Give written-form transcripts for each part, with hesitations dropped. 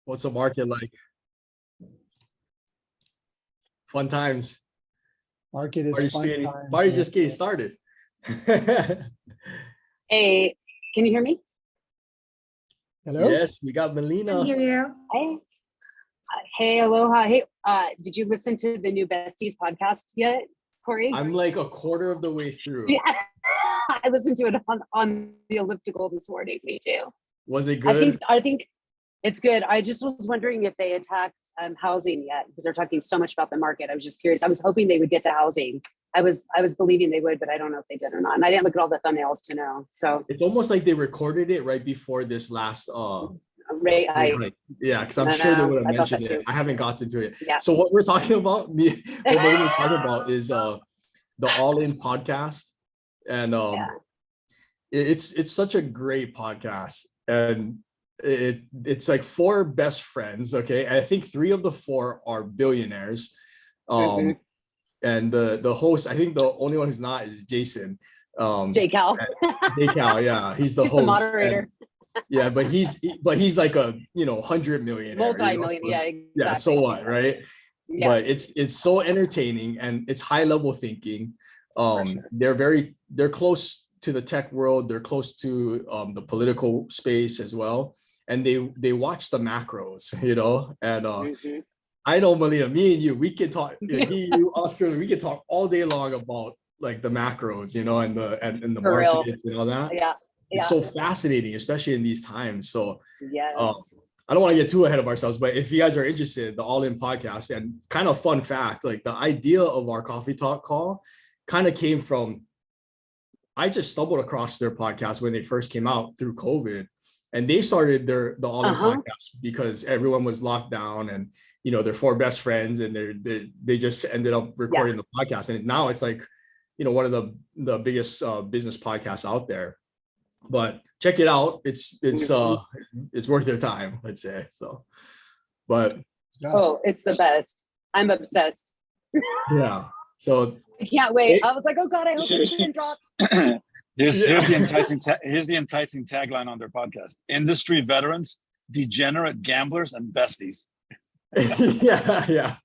What's the market like? Fun times. Market is fun times. Party's just getting started. Hey, can you hear me? Hello? Yes, we got I Melina. can hear you. Hey. Hey, aloha. Hey, did you listen to the new Besties podcast yet, Corey? I'm like a quarter of the way through. Yeah. I listened to it on the elliptical this morning. Me too. Was it good? I think it's good. I just was wondering if they attacked housing yet, because they're talking so much about the market. I was just curious. I was hoping they would get to housing. I was believing they would, but I don't know if they did or not. And I didn't look at all the thumbnails to know. So It's almost like they recorded it right before this last Ray, yeah, because I'm I sure they know. would have I thought mentioned that it. too. I haven't gotten to it. Yeah. So what we're talking about, what we're talking about is the All In podcast. And Yeah. it's such a great podcast. And it's like four best friends. Okay. I think three of the four are billionaires. Mhm. And the host, I think the only one who's not is Jason. J Cal. J Cal, yeah, he's the He's host. the moderator. And, yeah, but he's like a 100 millionaire. Multi-million, so, yeah, exactly. yeah. So what, right? Yeah. But it's so entertaining and it's high level thinking. sure. They're close to the tech world. They're close to the political space as well, and they watch the macros, and Mhm. I know, Melina, me and you, we can talk. You, Oscar, we can talk all day long about like the macros, and the For real. markets and all that. Yeah. It's so fascinating, especially in these times. So Yes. I don't want to get too ahead of ourselves, but if you guys are interested, the All In podcast, and kind of fun fact, like the idea of our coffee talk call kind of came from, I just stumbled across their podcast when they first came out through COVID, and they started the All In podcast because everyone was locked down, and they're four best friends, and they just ended up recording the podcast, and now it's like one of the biggest business podcasts out there. But check it out. It's worth your time, I'd say. So, but Oh, it's the best. I'm obsessed. yeah. So I can't wait. I was like, oh God, I hope it didn't drop. Here's the enticing tagline on their podcast: industry veterans, degenerate gamblers, and besties. yeah.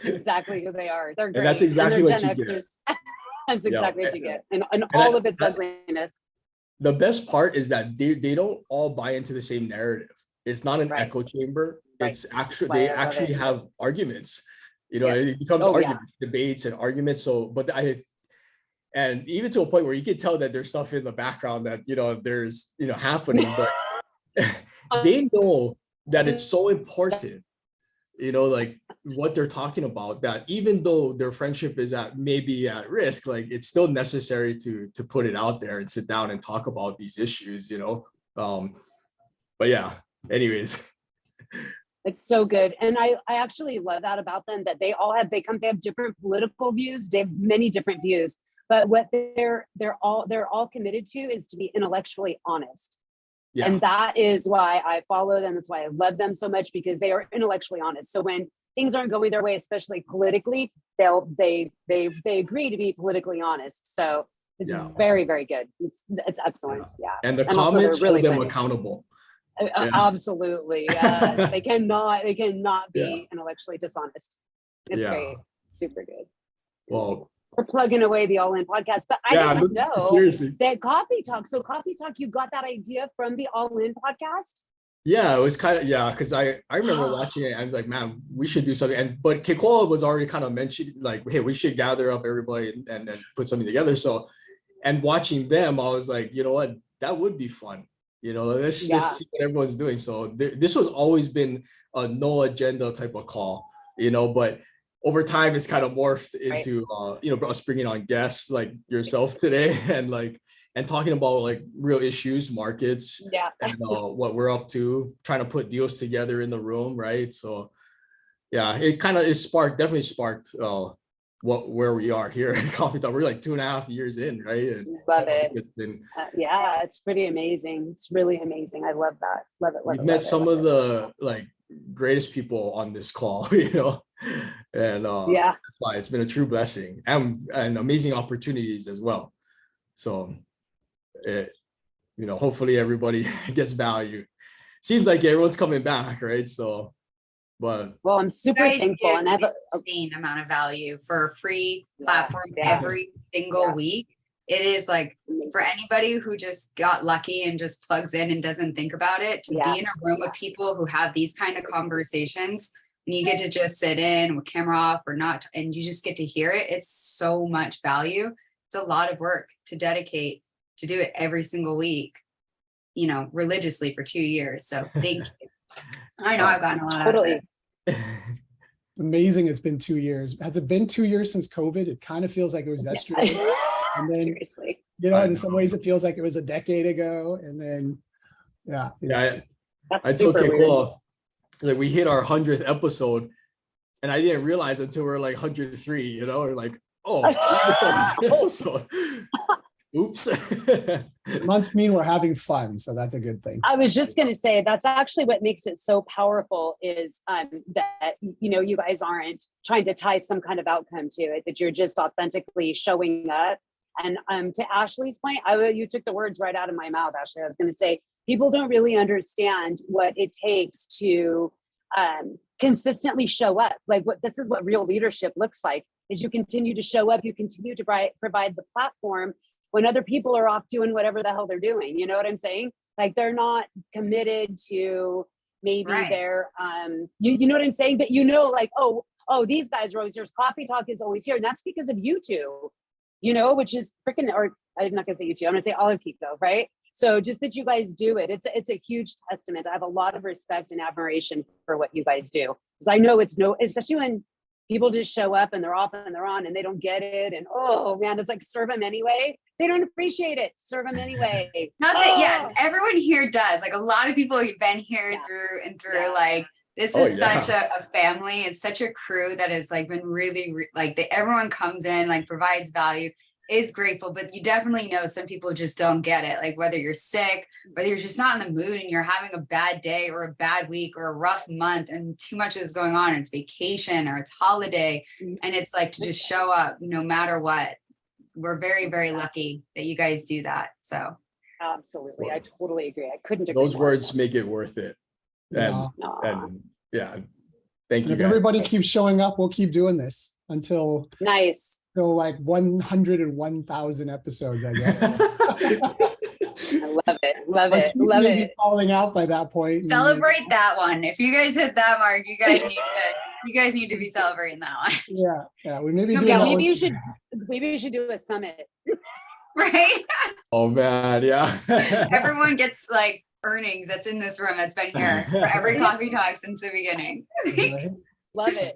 Exactly who they are. They're great. And that's exactly they're what you Gen get. Xers. That's exactly what you get. And I- all of its ugliness. The best part is that they don't all buy into the same narrative. It's not an Right. echo chamber. Right. It's actually, That's why they I love actually it. have arguments. Yeah. It becomes Oh, yeah. arguments, debates and arguments. So, but and even to a point where you can tell that there's stuff in the background that, there's, happening, but they know that it's so important, like what they're talking about, that even though their friendship is maybe at risk, like it's still necessary to put it out there and sit down and talk about these issues, but yeah, anyways. It's so good. And I actually love that about them, that they have different political views. They have many different views, but what they're all committed to is to be intellectually honest. Yeah. And that is why I follow them. That's why I love them so much, because they are intellectually honest. So when things aren't going their way, especially politically, they agree to be politically honest. So it's very, very good. It's excellent. Yeah. And the And also comments they're really hold them funny. accountable. Absolutely. They cannot be intellectually dishonest. It's great. Super good. Well, We're plugging away the All In podcast, but I didn't know seriously. that Coffee Talk. So Coffee Talk, you got that idea from the All In podcast? Yeah, it was kind of, because I remember watching it and I was like, man, we should do something. But Kekoa was already kind of mentioned, like, hey, we should gather up everybody and put something together. So, and watching them, I was like, you know what, that would be fun. Let's just see what everyone's doing. So this was always been a no agenda type of call, but over time it's kind of morphed into, us bringing on guests like yourself today and talking about like real issues, markets, and what we're up to, trying to put deals together in the room. Right. So yeah, definitely sparked where we are here at Coffee Talk. We're like 2.5 years in, right? And love it. It's been, it's pretty amazing. It's really amazing. I love that. Love it. We've met some of the like greatest people on this call, and that's why it's been a true blessing and amazing opportunities as well. So hopefully everybody gets value seems like everyone's coming back, right? So, but Well, I'm super guys thankful, give and I have a, insane amount of value for free Yeah, platforms yeah. every single Yeah. week. It is like for anybody who just got lucky and just plugs in and doesn't think about it, to Yeah. be in a room of people who have these kind of conversations, and you get to just sit in with camera off or not, and you just get to hear it. It's so much value. It's a lot of work to dedicate to do it every single week, you know, religiously for 2 years. So thank you. I know I've gotten a lot out of totally. it. Amazing. It's been 2 years. Has it been 2 years since COVID? It kind of feels like it was yesterday. And then, Seriously. you know, I in some know. ways it feels like it was a decade ago. And then, yeah. yeah, That's I told super weird. Kekoa, like we hit our 100th episode, and I didn't realize until we are like 103, you know, or like, oh, we just started the episode. Oops. It must mean we're having fun. So that's a good thing. I was just going to say that's actually what makes it so powerful is that, you know, you guys aren't trying to tie some kind of outcome to it, that you're just authentically showing up. And to Ashley's point, you took the words right out of my mouth, Ashley. I was going to say, people don't really understand what it takes to consistently show up. Like this is what real leadership looks like, is you continue to show up, you continue to provide the platform when other people are off doing whatever the hell they're doing. You know what I'm saying? Like they're not committed to maybe Right. their, you know what I'm saying? But you know, like, oh, these guys are always here. Coffee Talk is always here. And that's because of you two, you know, which is freaking, or I'm not gonna say you two, I'm gonna say all of Kiko, right? So just that you guys do it, it's a huge testament. I have a lot of respect and admiration for what you guys do. Because I know especially when people just show up and they're off and they're on and they don't get it. And oh man, it's like, serve them anyway. They don't appreciate it. Serve them anyway. Not that, yeah, everyone here does. Like a lot of people have been here through and through. Yeah. Like this Oh, is yeah. such a family. It's such a crew that has like been really everyone comes in, like provides value, is grateful, but you definitely know some people just don't get it. Like whether you're sick, whether you're just not in the mood and you're having a bad day or a bad week or a rough month and too much is going on, it's vacation or it's holiday, and it's like to just show up no matter what. We're very, very lucky that you guys do that. So Absolutely. I totally agree. I couldn't agree Those more. words make it worth it. And, Yeah. and yeah, thank And you if guys. everybody keeps showing up, we'll keep doing this until Nice. like 101,000 episodes, I guess. I love it. Love Our it. teeth Love may be it. falling out by that point. celebrate that one. If you guys hit that mark, you guys need to be celebrating that one. Yeah. We may be doing Yeah, that maybe one- you should do a summit. Right? Oh man, yeah. Everyone gets like earnings that's in this room that's been here for every coffee talk since the beginning. Right? Love it.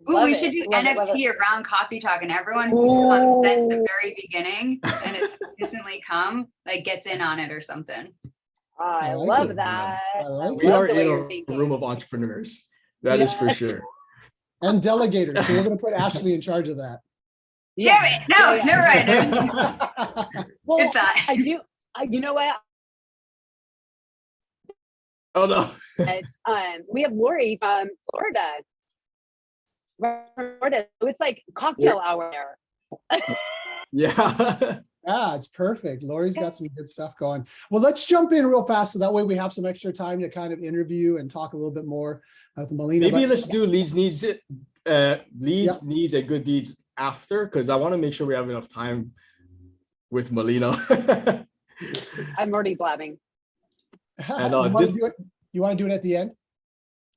Ooh, Love we it. should do Love it, love NFT around coffee talk, and everyone who's come since the very beginning and has consistently come, like gets in on it or something. I like love it. that. I like We love are the way in you're a thinking. room of entrepreneurs. That is for Yes. sure. And delegators. So we're going to put Ashley in charge of that. Damn it! No, never mind. Well, Good thought. I do. You know what? Oh no. We have Lori from Florida. Florida. So it's like cocktail hour there. Yeah. Yeah, it's perfect. Lori's got some good stuff going. Well, let's jump in real fast so that way we have some extra time to kind of interview and talk a little bit more with Melina. Maybe But- let's do leads, needs, needs, and good deeds after, because I want to make sure we have enough time with Melina. I'm already blabbing. And, you want to do it at the end?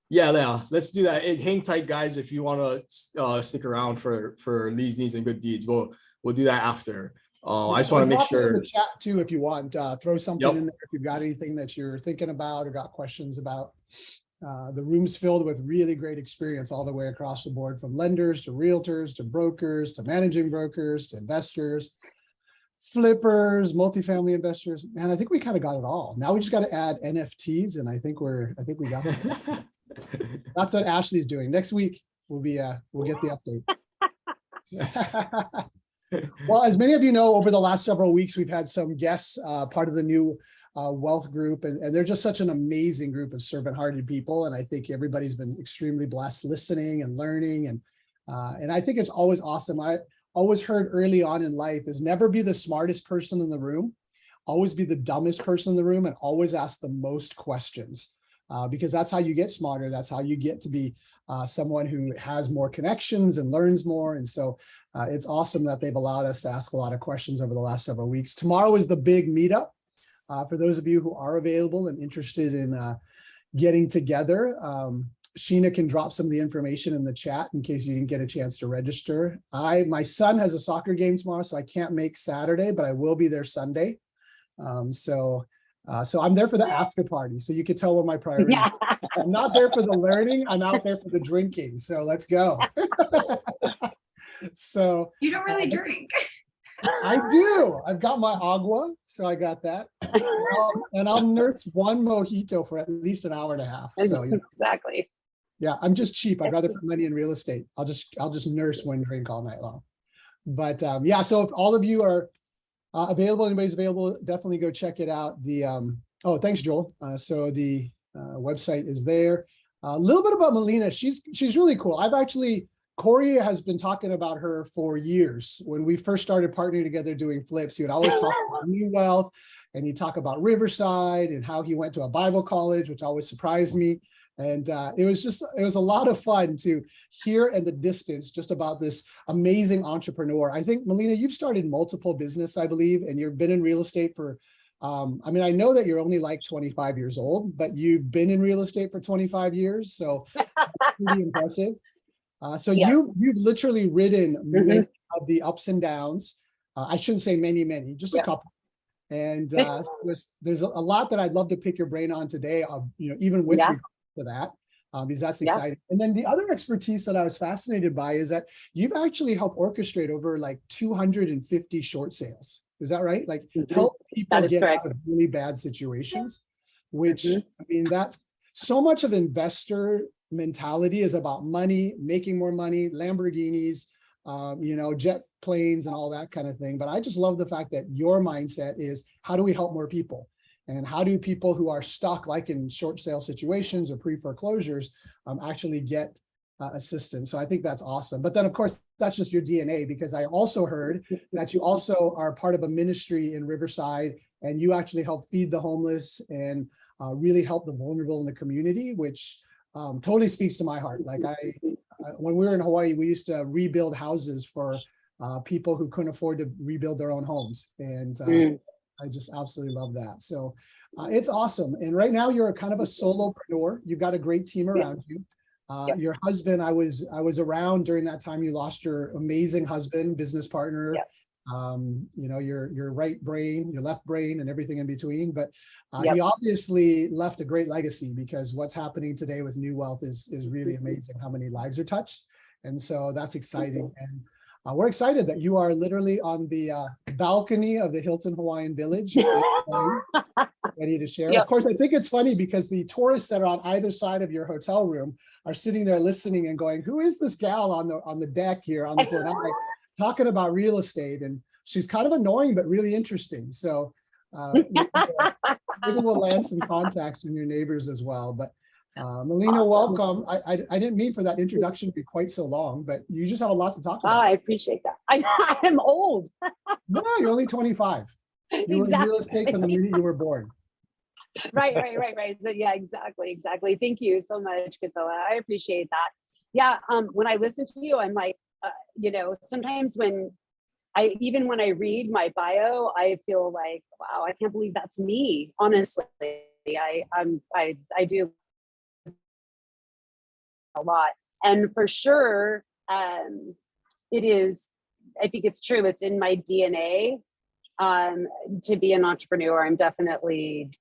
Yeah, let's do that. And hang tight, guys. If you want to stick around for leads, needs, and good deeds, we'll do that after. I just want to make Drop it in sure. the chat too, if you want, throw something Yep. in there if you've got anything that you're thinking about or got questions about. The room's filled with really great experience all the way across the board, from lenders to realtors to brokers to managing brokers to investors, flippers, multifamily investors. Man, I think we kind of got it all. Now we just got to add NFTs, and I think we got it. That's what Ashley's doing. Next week we'll get the update. Well, as many of you know, over the last several weeks, we've had some guests, part of the new wealth group, and they're just such an amazing group of servant-hearted people. And I think everybody's been extremely blessed listening and learning. And I think it's always awesome. I always heard early on in life is never be the smartest person in the room, always be the dumbest person in the room, and always ask the most questions. because that's how you get smarter. That's how you get to be someone who has more connections and learns more. And so it's awesome that they've allowed us to ask a lot of questions over the last several weeks. Tomorrow is the big meetup. For those of you who are available and interested in getting together, Sheena can drop some of the information in the chat in case you didn't get a chance to register. My son has a soccer game tomorrow, so I can't make Saturday, but I will be there Sunday. So I'm there for the after party. So you can tell what my priority is. I'm not there for the learning. I'm out there for the drinking. So let's go. So You don't really drink. I do. I've got my agua, so I got that. And I'll nurse one mojito for at least an hour and a half. So Exactly. yeah, I'm just cheap. I'd rather put money in real estate. I'll just nurse one drink all night long. But yeah, so if all of you are available, anybody's available, definitely go check it out. Oh, thanks, Joel. So the website is there. A little bit about Melina. She's really cool. Corey has been talking about her for years. When we first started partnering together doing flips, he would always talk about New Wealth, and he'd talk about Riverside and how he went to a Bible college, which always surprised me. And it was a lot of fun to hear in the distance just about this amazing entrepreneur. I think, Melina, you've started multiple business, I believe, and you've been in real estate for, I mean, I know that you're only like 25 years old, but you've been in real estate for 25 years. So pretty impressive. So Yeah. you've literally ridden many of the ups and downs. I shouldn't say many, just a couple. And there's a lot that I'd love to pick your brain on today, even with regard to that, because that's exciting. And then the other expertise that I was fascinated by is that you've actually helped orchestrate over like 250 short sales. Is that right? Like help people get out of really bad situations, which I mean, that's so much of investor mentality is about money, making more money, Lamborghinis, jet planes and all that kind of thing. But I just love the fact that your mindset is, how do we help more people? And how do people who are stuck, like in short sale situations or pre-foreclosures, actually get assistance? So I think that's awesome. But then, of course, that's just your DNA, because I also heard that you also are part of a ministry in Riverside, and you actually help feed the homeless and really help the vulnerable in the community, which totally speaks to my heart. Like when we were in Hawaii, we used to rebuild houses for people who couldn't afford to rebuild their own homes. And I just absolutely love that. So it's awesome. And right now you're kind of a solopreneur. You've got a great team around you. Your husband, I was around during that time. You lost your amazing husband, business partner. Your right brain, your left brain, and everything in between. But he obviously left a great legacy, because what's happening today with New Wealth is really amazing, how many lives are touched. And so that's exciting. And we're excited that you are literally on the balcony of the Hilton Hawaiian Village, ready to share. Of course, I think it's funny because the tourists that are on either side of your hotel room are sitting there listening and going, "Who is this gal on the deck here on this lanai talking about real estate?" And she's kind of annoying, but really interesting. So maybe we'll land some contacts from your neighbors as well. But Melina, welcome. I didn't mean for that introduction to be quite so long, but you just have a lot to talk about. I appreciate that. I am old. No, you're only 25. You were in real estate from the minute you were born. Right. Yeah, exactly. Thank you so much, Katoa. I appreciate that. Yeah, when I listen to you, I'm like, sometimes when I read my bio, I feel like, wow, I can't believe that's me. Honestly, I do a lot, and for sure, it is. I think it's true. It's in my DNA to be an entrepreneur. I'm definitely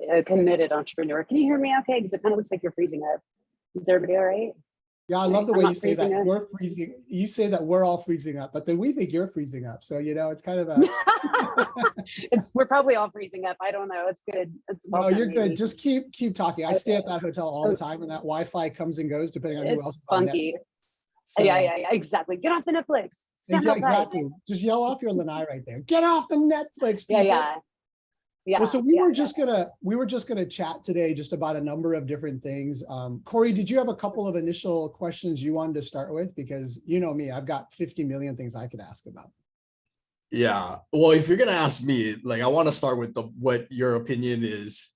a committed entrepreneur. Can you hear me okay? Because it kind of looks like you're freezing up. Is everybody all right? Yeah, I love the way you say that. We're freezing. You say that we're all freezing up, but then we think you're freezing up. So, it's kind of a. We're probably all freezing up. I don't know. It's good. No, you're good. Just keep talking. I stay at that hotel all the time, and that Wi-Fi comes and goes depending on who else is on funky. So, yeah, exactly. Get off the Netflix. Exactly. Just yell off your lanai right there. Get off the Netflix, people. Yeah. Well, so we were just gonna chat today just about a number of different things. Corey, did you have a couple of initial questions you wanted to start with? Because you know me, I've got 50 million things I could ask about. Yeah. Well, if you're gonna ask me, like, I want to start with what your opinion is,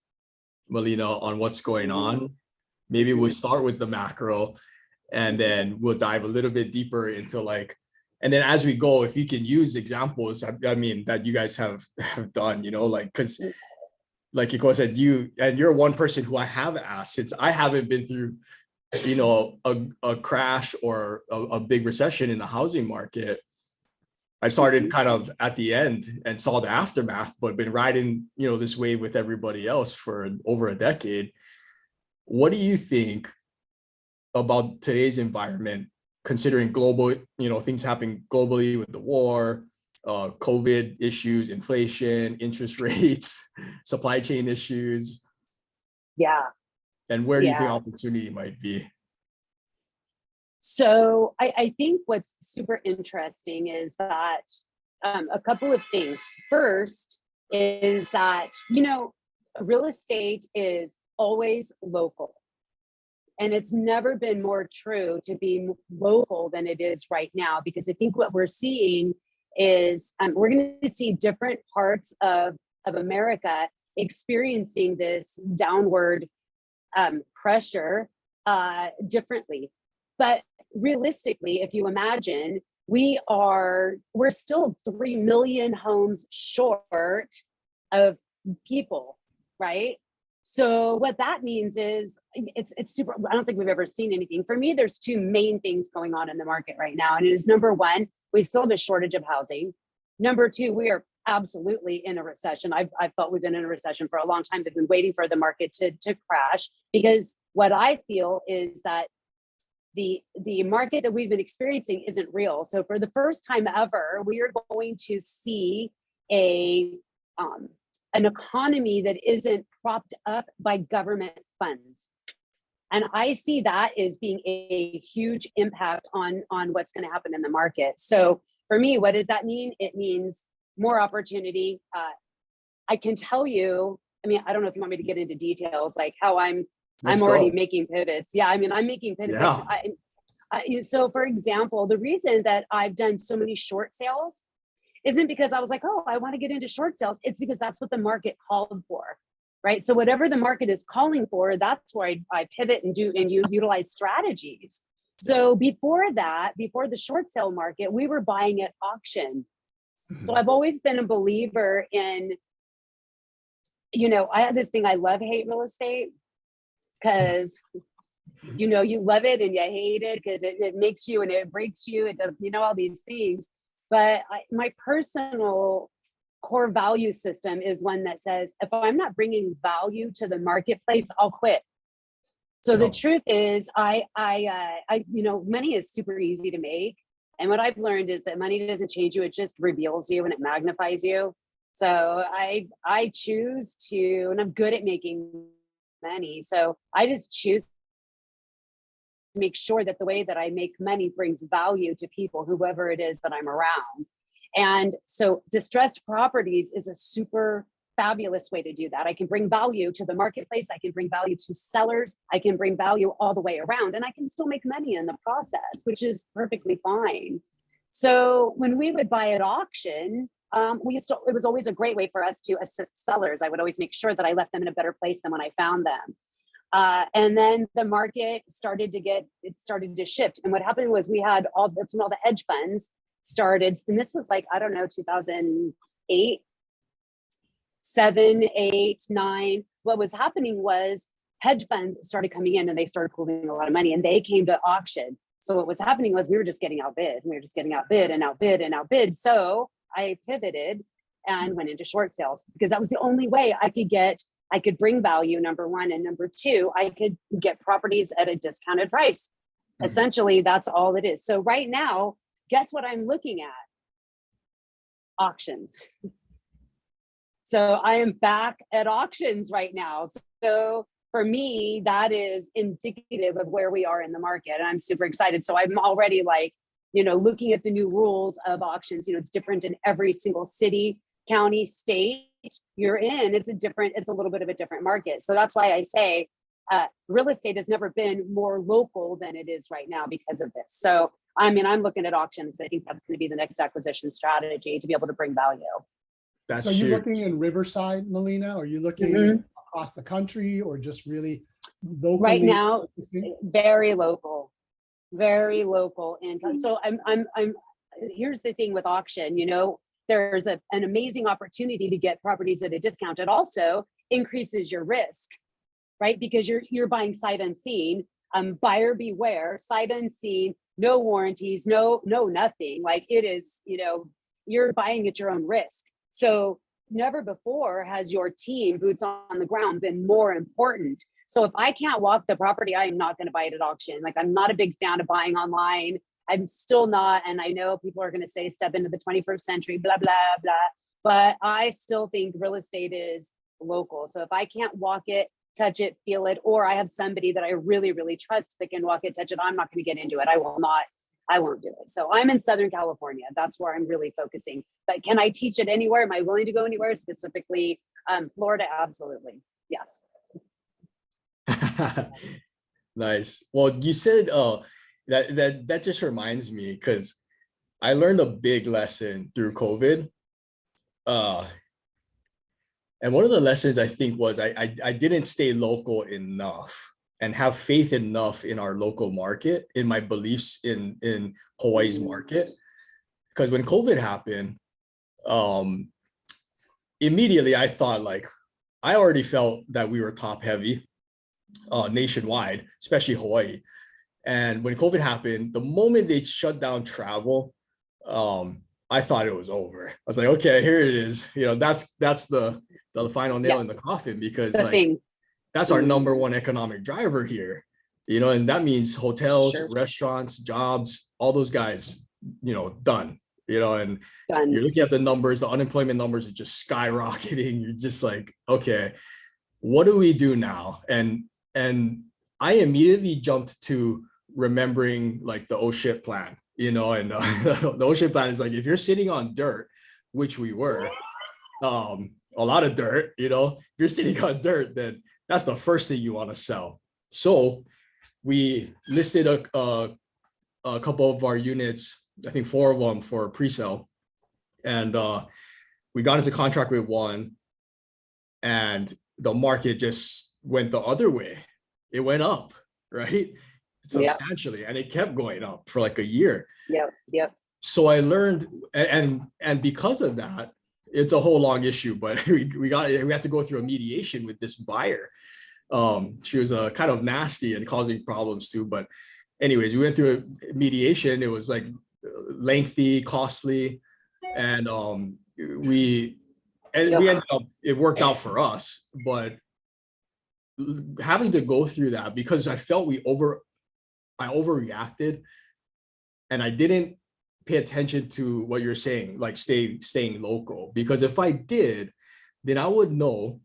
Melina, on what's going on. Maybe we'll start with the macro, and then we'll dive a little bit deeper into like, and then as we go, if you can use examples, I mean, that you guys have done, you know, like, because like Iko said, you're one person who I have asked, since I haven't been through, you know, a crash or a big recession in the housing market. I started kind of at the end and saw the aftermath, but been riding, you know, this wave with everybody else for over a decade. What do you think about today's environment, considering global, you know, things happening globally with the war, COVID issues, inflation, interest rates, supply chain issues? Yeah. And where do you think Yeah. opportunity might be? So I think what's super interesting is that a couple of things. First is that, you know, real estate is always local. And it's never been more true to be local than it is right now, because I think what we're seeing is we're going to see different parts of America experiencing this downward pressure differently. But realistically, if you imagine, we're still 3 million homes short of people, right? So what that means is it's super, I don't think we've ever seen anything. For me, there's two main things going on in the market right now. And it is, number one, we still have a shortage of housing. Number two, we are absolutely in a recession. I've felt we've been in a recession for a long time. They've been waiting for the market to crash, because what I feel is that the market that we've been experiencing isn't real. So for the first time ever, we are going to see an economy that isn't propped up by government funds. And I see that as being a huge impact on what's going to happen in the market. So for me, what does that mean? It means more opportunity. I can tell you, I mean, I don't know if you want me to get into details, like how I'm already making pivots. Yeah, I mean, I'm making pivots. Yeah. So for example, the reason that I've done so many short sales isn't because I was like, oh, I want to get into short sales. It's because that's what the market called for, right? So whatever the market is calling for, that's where I pivot and utilize strategies. So before the short sale market, we were buying at auction. So I've always been a believer in, you know, I have this thing, I love hate real estate, because you know, you love it and you hate it because it makes you and it breaks you. It does, you know, all these things. But my personal core value system is one that says, if I'm not bringing value to the marketplace, I'll quit. So the truth is, I you know, money is super easy to make. And what I've learned is that money doesn't change you. It just reveals you and it magnifies you. So I choose to, and I'm good at making money. So I just choose to make sure that the way that I make money brings value to people, whoever it is that I'm around. And so distressed properties is a super fabulous way to do that. I can bring value to the marketplace. I can bring value to sellers. I can bring value all the way around, and I can still make money in the process, which is perfectly fine. So when we would buy at auction, it was always a great way for us to assist sellers. I would always make sure that I left them in a better place than when I found them. And then the market started to shift. And what happened was that's when all the hedge funds started. And this was like, I don't know, 2008, 7, 8, 9. What was happening was hedge funds started coming in and they started pooling a lot of money and they came to auction. So what was happening was we were just getting outbid. We were just getting outbid and outbid and outbid. So I pivoted and went into short sales, because that was the only way I could bring value, number one. And number two, I could get properties at a discounted price. Essentially, that's all it is. So right now, guess what I'm looking at? Auctions. So I am back at auctions right now. So for me, that is indicative of where we are in the market. And I'm super excited. So I'm already like, you know, looking at the new rules of auctions. You know, it's different in every single city, county, state you're in. It's a little bit of a different market. So that's why I say real estate has never been more local than it is right now because of this. So I mean, I'm looking at auctions. I think that's going to be the next acquisition strategy to be able to bring value. So are you looking in Riverside, Melina? Or are you looking across the country or just really locally? Right now, very local, very local. And so I'm here's the thing with auction, you know, there's an amazing opportunity to get properties at a discount. It also increases your risk, right? Because you're buying sight unseen, buyer beware, sight unseen, no warranties, no nothing. Like it is, you know, you're buying at your own risk. So never before has your team, boots on the ground, been more important. So if I can't walk the property, I'm not going to buy it at auction. Like I'm not a big fan of buying online. I'm still not. And I know people are going to say step into the 21st century, blah, blah, blah. But I still think real estate is local. So if I can't walk it, touch it, feel it, or I have somebody that I really, really trust that can walk it, touch it, I'm not going to get into it. I won't do it. So I'm in Southern California. That's where I'm really focusing. But can I teach it anywhere? Am I willing to go anywhere? Specifically, Florida? Absolutely. Yes. Nice. Well, you said that just reminds me, because I learned a big lesson through COVID. And one of the lessons I think was I didn't stay local enough and have faith enough in our local market, in my beliefs in Hawaii's market. Because when COVID happened, immediately I thought, like, I already felt that we were top heavy nationwide, especially Hawaii. And when COVID happened, the moment they shut down travel, I thought it was over. I was like, okay, here it is. You know, that's the final nail in the coffin, because that's our number one economic driver here. You know, and that means hotels, restaurants, jobs, all those guys, you know, done. You know, and you're looking at the numbers, the unemployment numbers are just skyrocketing. You're just like, okay, what do we do now? And I immediately jumped to remembering like the oh shit plan, you know, and the oh shit plan is like, if you're sitting on dirt, which we were, a lot of dirt, you know, if you're sitting on dirt, then that's the first thing you want to sell. So we listed a couple of our units, I think 4 of them, for pre-sale. And we got into contract with one, and the market just went the other way. It went up, right? Substantially. And it kept going up for like a year. Yep. So I learned, and because of that, it's a whole long issue, but we had to go through a mediation with this buyer. She was kind of nasty and causing problems too. But anyways, we went through a mediation. It was like lengthy, costly, and we ended up, it worked out for us. But having to go through that, because I felt I overreacted, and I didn't pay attention to what you're saying, like staying local. Because if I did, then I would know.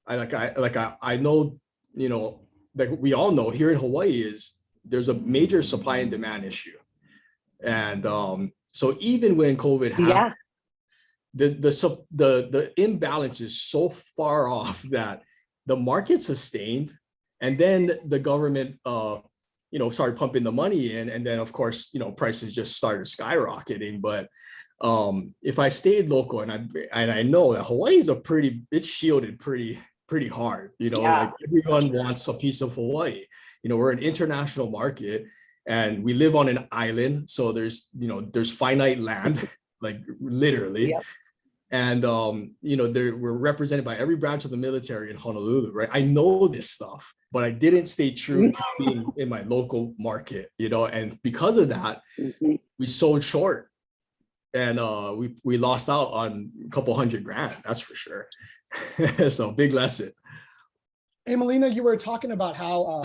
I know, you know, like we all know here in Hawaii there's a major supply and demand issue. And so even when COVID happened, the imbalance is so far off that the market sustained, and then the government you know, started pumping the money in, and then of course, you know, prices just started skyrocketing. But if I stayed local, and I know that Hawaii is it's shielded pretty hard, you know, like everyone wants a piece of Hawaii. You know, we're an international market, and we live on an island, so there's finite land, like literally. And you know, we're represented by every branch of the military in Honolulu, right? I know this stuff, but I didn't stay true to being in my local market, you know, and because of that, we sold short, and we lost out on a couple $100,000, that's for sure. So big lesson. Hey, Melina, you were talking about how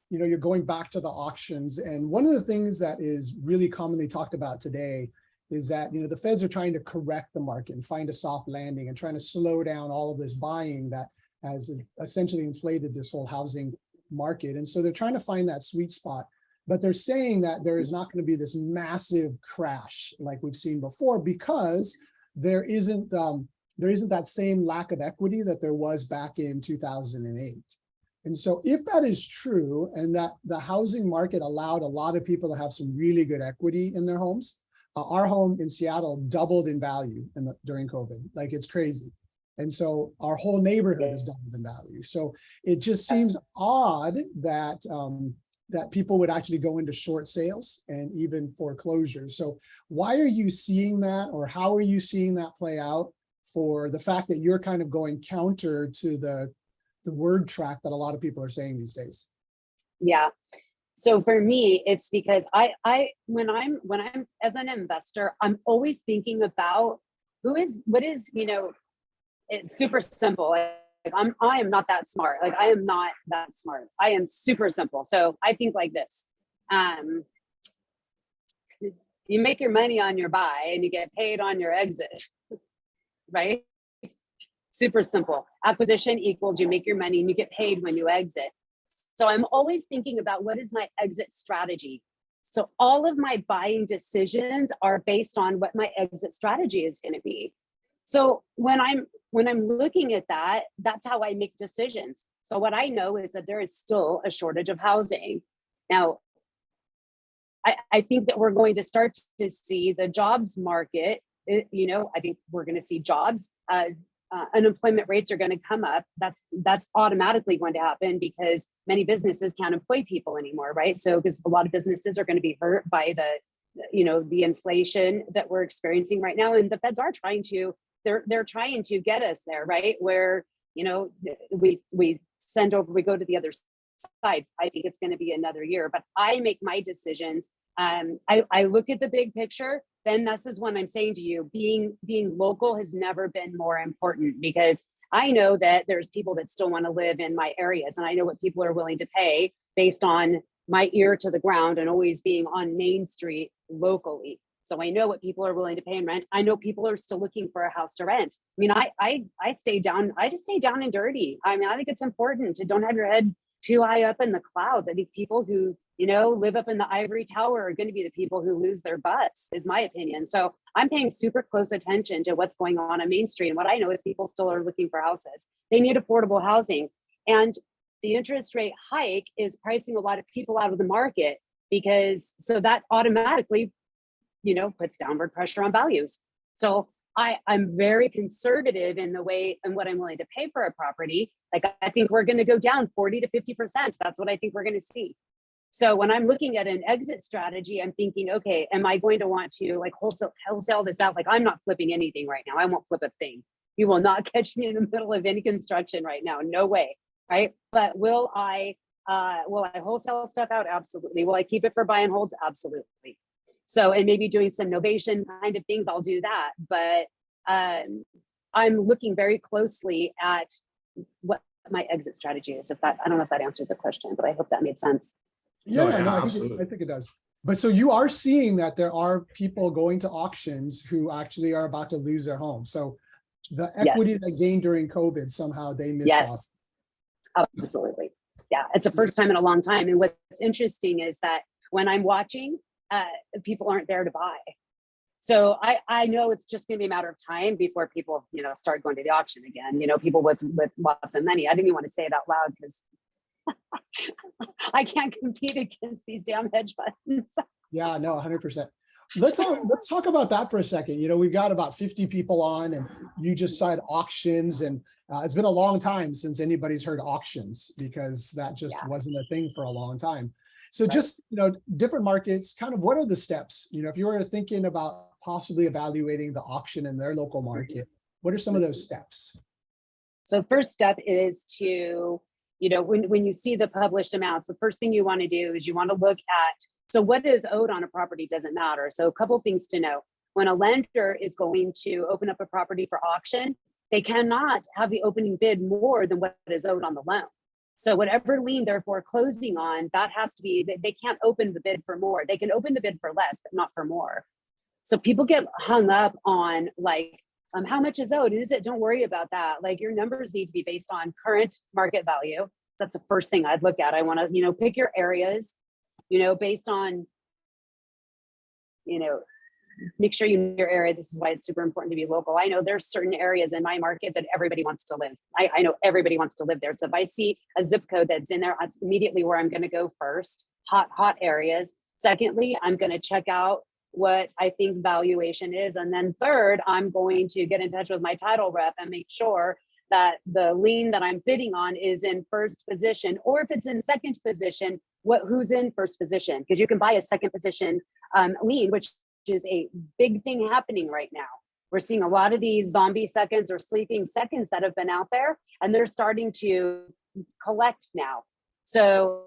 you know, you're going back to the auctions, and one of the things that is really commonly talked about today is that, you know, the feds are trying to correct the market and find a soft landing and trying to slow down all of this buying that has essentially inflated this whole housing market. And so they're trying to find that sweet spot, but they're saying that there is not going to be this massive crash like we've seen before, because there isn't that same lack of equity that there was back in 2008. And so if that is true, and that the housing market allowed a lot of people to have some really good equity in their homes, our home in Seattle doubled in value during COVID. Like, it's crazy. And so our whole neighborhood is doubled in value. So it just seems odd that that people would actually go into short sales and even foreclosures. So why are you seeing that, or how are you seeing that play out, for the fact that you're kind of going counter to the word track that a lot of people are saying these days? Yeah. So for me, it's because I when I'm as an investor, I'm always thinking about what is, it's super simple. Like I am not that smart. Like I am not that smart. I am super simple. So I think like this. You make your money on your buy and you get paid on your exit, right? Super simple. Acquisition equals you make your money and you get paid when you exit. So I'm always thinking about what is my exit strategy. So all of my buying decisions are based on what my exit strategy is going to be. So when I'm looking at that, that's how I make decisions. So what I know is that there is still a shortage of housing. Now, I think that we're going to start to see the jobs market, I think we're going to see jobs, unemployment rates are going to come up. That's automatically going to happen because many businesses can't employ people anymore, right? So because a lot of businesses are going to be hurt by the inflation that we're experiencing right now, and the feds are trying to, they're trying to get us there, right? Where we go to the other side. I think it's going to be another year, but I make my decisions. I look at the big picture. Then this is when I'm saying to you, being local has never been more important, because I know that there's people that still want to live in my areas, and I know what people are willing to pay based on my ear to the ground and always being on Main Street locally. So I know what people are willing to pay in rent. I know people are still looking for a house to rent. I mean, I stay down. I just stay down and dirty. I mean, I think it's important to don't have your head too high up in the clouds. I think people who, live up in the ivory tower are going to be the people who lose their butts, is my opinion. So I'm paying super close attention to what's going on Main Street. And what I know is people still are looking for houses. They need affordable housing. And the interest rate hike is pricing a lot of people out of the market, so that automatically, puts downward pressure on values. So I'm very conservative in what I'm willing to pay for a property. Like I think we're going to go down 40 to 50%. That's what I think we're going to see. So when I'm looking at an exit strategy, I'm thinking, okay, am I going to want to wholesale this out? Like I'm not flipping anything right now. I won't flip a thing. You will not catch me in the middle of any construction right now. No way. Right. But will I wholesale stuff out? Absolutely. Will I keep it for buy and holds? Absolutely. So, and maybe doing some novation kind of things, I'll do that. But I'm looking very closely at what my exit strategy is. I don't know if that answered the question, but I hope that made sense. Yeah, No, I absolutely. think it does. But so you are seeing that there are people going to auctions who actually are about to lose their home. So the equity Yes. they gained during COVID, somehow they missed out. Yes, absolutely. Yeah, it's the first time in a long time. And what's interesting is that when I'm watching, people aren't there to buy. So I know it's just going to be a matter of time before people, start going to the auction again. People with lots of money. I didn't even want to say it out loud because I can't compete against these damn hedge funds. Yeah, no, 100%. Let's talk about that for a second. We've got about 50 people on, and you just said auctions, and it's been a long time since anybody's heard auctions, because that just wasn't a thing for a long time. So Right. just, different markets, kind of what are the steps? If you were thinking about possibly evaluating the auction in their local market, what are some of those steps? So first step is to, when you see the published amounts, the first thing you want to do is you want to look at, so what is owed on a property doesn't matter. So a couple things to know. When a lender is going to open up a property for auction, they cannot have the opening bid more than what is owed on the loan. So whatever lien they're foreclosing on, that has to be, they can't open the bid for more. They can open the bid for less, but not for more. So people get hung up on how much is owed? Is it? Don't worry about that. Like your numbers need to be based on current market value. That's the first thing I'd look at. I want to, pick your areas, based on, make sure you know your area. This is why it's super important to be local. I know there's certain areas in my market that everybody wants to live. I know everybody wants to live there. So if I see a zip code that's in there, that's immediately where I'm going to go first. Hot areas. Secondly, I'm going to check out what I think valuation is. And then third, I'm going to get in touch with my title rep and make sure that the lien that I'm bidding on is in first position, or if it's in second position, who's in first position? Because you can buy a second position lien, which is a big thing happening right now. We're seeing a lot of these zombie seconds or sleeping seconds that have been out there, and they're starting to collect now. So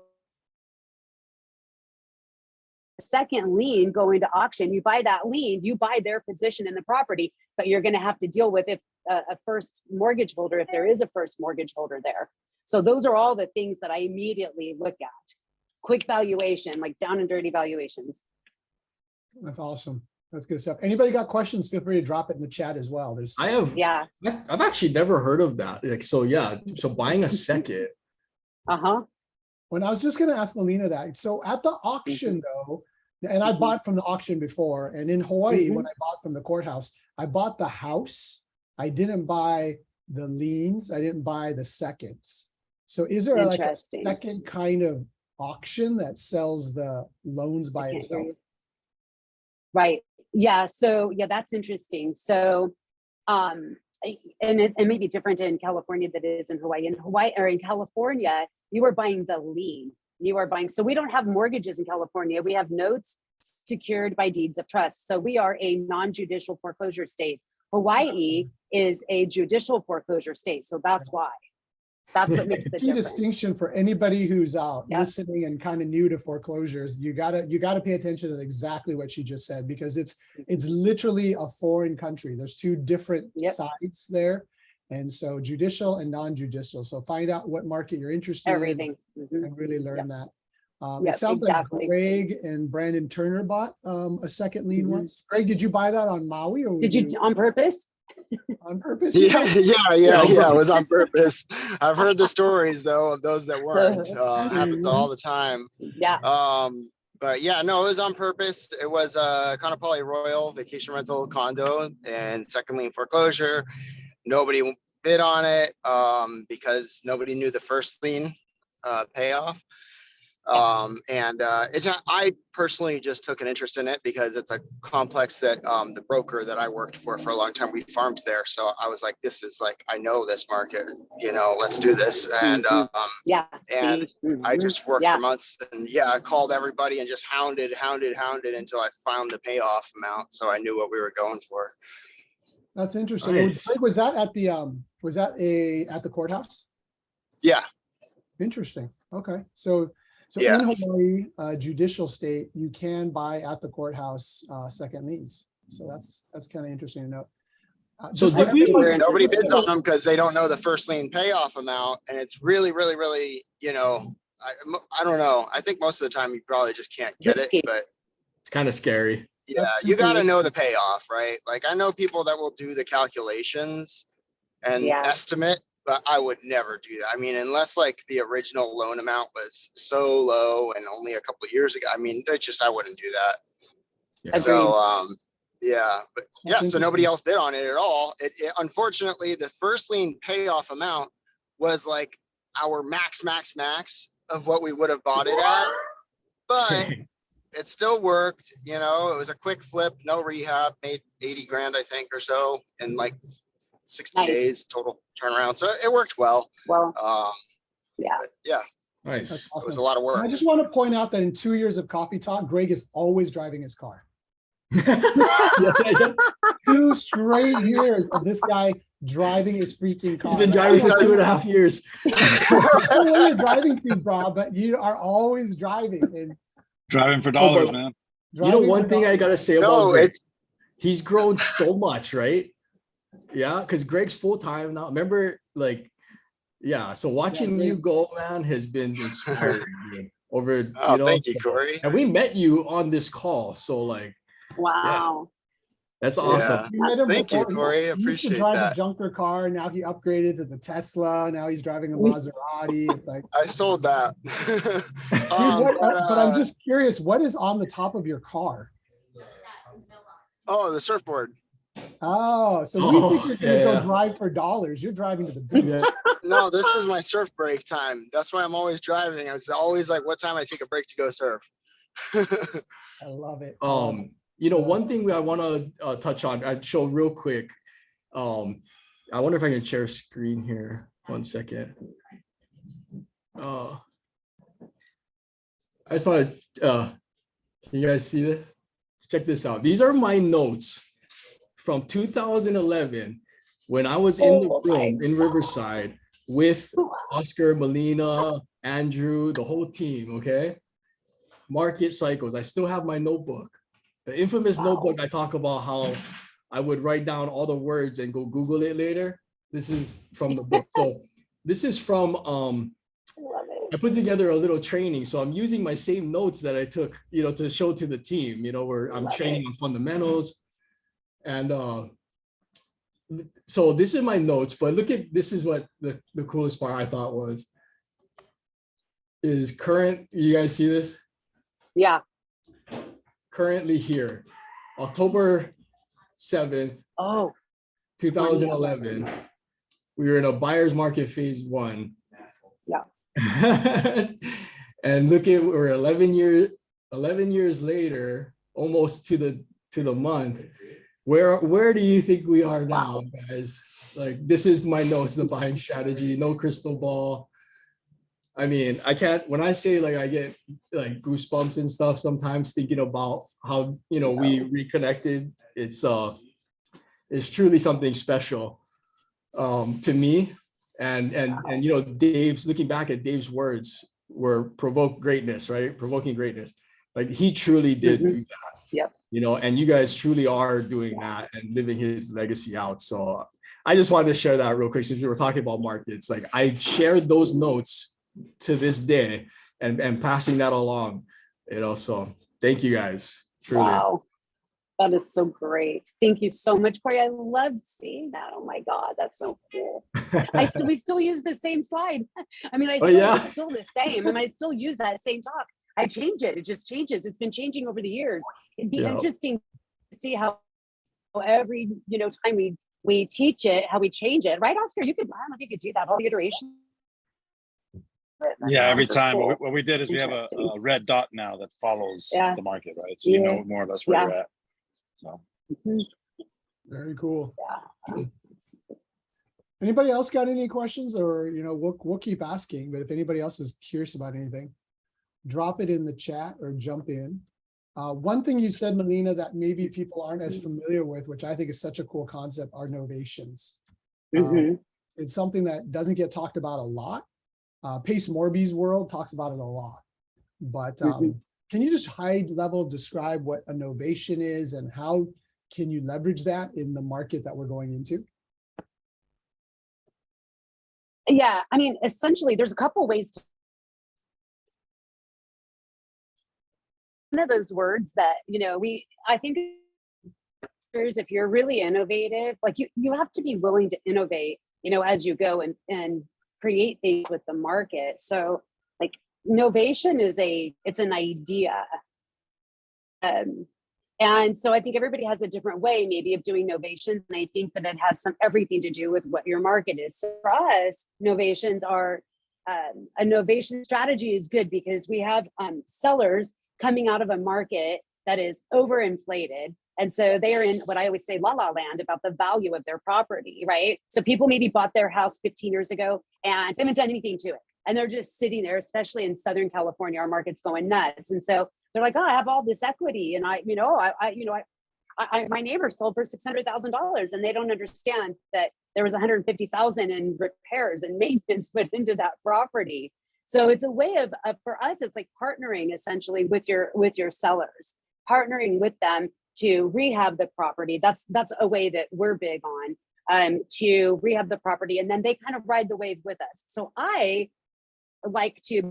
second lien going to auction, you buy that lien, you buy their position in the property, but you're going to have to deal with if a first mortgage holder, if there is a first mortgage holder there. So those are all the things that I immediately look at. Quick valuation, like down and dirty valuations. That's awesome. That's good stuff. Anybody got questions? Feel free to drop it in the chat as well. There's Yeah. I've actually never heard of that. Like, so yeah, so buying a second. When I was just going to ask Melina that. So at the auction though, and I bought from the auction before, and in Hawaii, when I bought from the courthouse, I bought the house. I didn't buy the liens. I didn't buy the seconds. So is there like a second kind of auction that sells the loans by itself? Right. Yeah. So yeah, that's interesting. So, and it may be different in California than it is in Hawaii. In Hawaii or in California, you are buying the lien. You are buying. So we don't have mortgages in California. We have notes secured by deeds of trust. So we are a non-judicial foreclosure state. Hawaii is a judicial foreclosure state. So that's why. That's what makes the key difference. Distinction for anybody who's listening and kind of new to foreclosures. You gotta pay attention to exactly what she just said, because it's literally a foreign country. There's two different sides there. And so judicial and non-judicial. So find out what market you're interested in and really learn that. It sounds like Greg and Brandon Turner bought a second lien once. Greg, did you buy that on Maui, or did you on purpose? On purpose? Yeah, it was on purpose. I've heard the stories though of those that weren't. Happens all the time. Yeah. But yeah, no, it was on purpose. It was a Kaanapali Royal vacation rental condo and second lien foreclosure. Nobody bid on it because nobody knew the first lien payoff. I personally just took an interest in it because it's a complex that the broker that I worked for a long time, we farmed there. So I was like, this is like, I know this market, let's do this. And I just worked for months, and I called everybody and just hounded until I found the payoff amount. So I knew what we were going for. That's interesting. Nice. Was that at the at the courthouse? Yeah. Interesting. Okay. So in Hawaii, judicial state, you can buy at the courthouse second liens. So that's kind of interesting to note. So nobody bids on them because they don't know the first lien payoff amount, and it's really, really, really, I don't know. I think most of the time you probably just can't get it, but it's kind of scary. Yeah, you got to know the payoff, right? Like I know people that will do the calculations and estimate, but I would never do that. I mean, unless like the original loan amount was so low and only a couple of years ago, I mean, I wouldn't do that. Yeah. So, so nobody else bid on it at all. It unfortunately, the first lien payoff amount was like our max of what we would have bought it at, but it still worked. It was a quick flip, no rehab, made 80 grand, I think, or so in like 60 days total turnaround. So it worked well. Nice. Awesome. It was a lot of work. I just want to point out that in 2 years of Coffee Talk, Greg is always driving his car. 2 straight years of this guy driving his freaking car. He's been driving for 2.5 years. I don't know where you're driving to, Bob, but you are always driving. And driving for dollars, man. One thing I gotta say about Greg, he's grown so much, right? Yeah, because Greg's full-time now. Remember, so watching you go, man, has been inspiring. Thank you, Corey. And we met you on this call, so wow. That's awesome. Thank you, Corey. I appreciate that. He used to drive a junker car, and now he upgraded to the Tesla. Now he's driving a Maserati. It's like I sold that. But I'm just curious, what is on the top of your car? Oh, the surfboard. Oh, so we think you're gonna go drive for dollars. You're driving to the beach. No, this is my surf break time. That's why I'm always driving. It's always like what time I take a break to go surf. I love it. You know, one thing I want to touch on, I'd show real quick. I wonder if I can share screen here. 1 second. I just want to, can you guys see this? Check this out. These are my notes from 2011 when I was in the room in Riverside with Oscar, Melina, Andrew, the whole team, okay? Market cycles. I still have my notebook. The infamous notebook I talk about how I would write down all the words and go Google it later. This is from the book. So this is from, I put together a little training. So I'm using my same notes that I took, you know, to show to the team, you know, where I'm training on fundamentals. And so this is my notes, but look at, this is what the coolest part I thought was, is current, you guys see this? Yeah. Currently here, October 7th, 2011. We were in a buyer's market phase 1. Yeah. And look at, we're 11 years later, almost to the month. Where do you think we are now, guys? Like, this is my notes, the buying strategy, no crystal ball. I mean, I can't, when I say like I get like goosebumps and stuff sometimes thinking about how, you know, we reconnected, it's truly something special to me. And you know, Dave's, looking back at Dave's words were provoke greatness, right? Provoking greatness. Like, he truly did do that. Yep. You know, and you guys truly are doing that and living his legacy out. So I just wanted to share that real quick since we were talking about markets. Like, I shared those notes to this day and passing that along, you know, so thank you guys. Truly. Wow. That is so great. Thank you so much, Corey. I loved seeing that. Oh my God, that's so cool. We still use the same slide. I mean, it's still the same. And I still use that same talk. I change it. It just changes. It's been changing over the years. It'd be interesting to see how every, you know, time we teach it, how we change it. Right, Oscar? You could, I don't know if you could do that, all the iterations. Yeah, every time. Cool. What we did is we have a red dot now that follows the market, right? So you know more or less where you're at. So very cool. Yeah. Anybody else got any questions, or, you know, we'll keep asking, but if anybody else is curious about anything, drop it in the chat or jump in. One thing you said, Melina, that maybe people aren't as familiar with, which I think is such a cool concept, are novations. It's something that doesn't get talked about a lot. Pace Morby's world talks about it a lot, but can you just high level describe what a novation is and how can you leverage that in the market that we're going into? Yeah, I mean, essentially, there's a couple ways to. One of those words that, you know, I think if you're really innovative, like you have to be willing to innovate, you know, as you go and create things with the market. So like novation it's an idea. And so I think everybody has a different way maybe of doing novations. And I think that it has everything to do with what your market is. So for us, novations are, a novation strategy is good because we have sellers coming out of a market that is overinflated. And so they're in what I always say, la la land about the value of their property, right? So people maybe bought their house 15 years ago and they haven't done anything to it. And they're just sitting there, especially in Southern California, our market's going nuts. And so they're like, oh, I have all this equity. And my neighbor sold for $600,000 and they don't understand that there was $150,000 in repairs and maintenance put into that property. So it's a way of for us, it's like partnering essentially with your sellers, partnering with them to rehab the property. That's a way that we're big on, to rehab the property, and then they kind of ride the wave with us. So I like to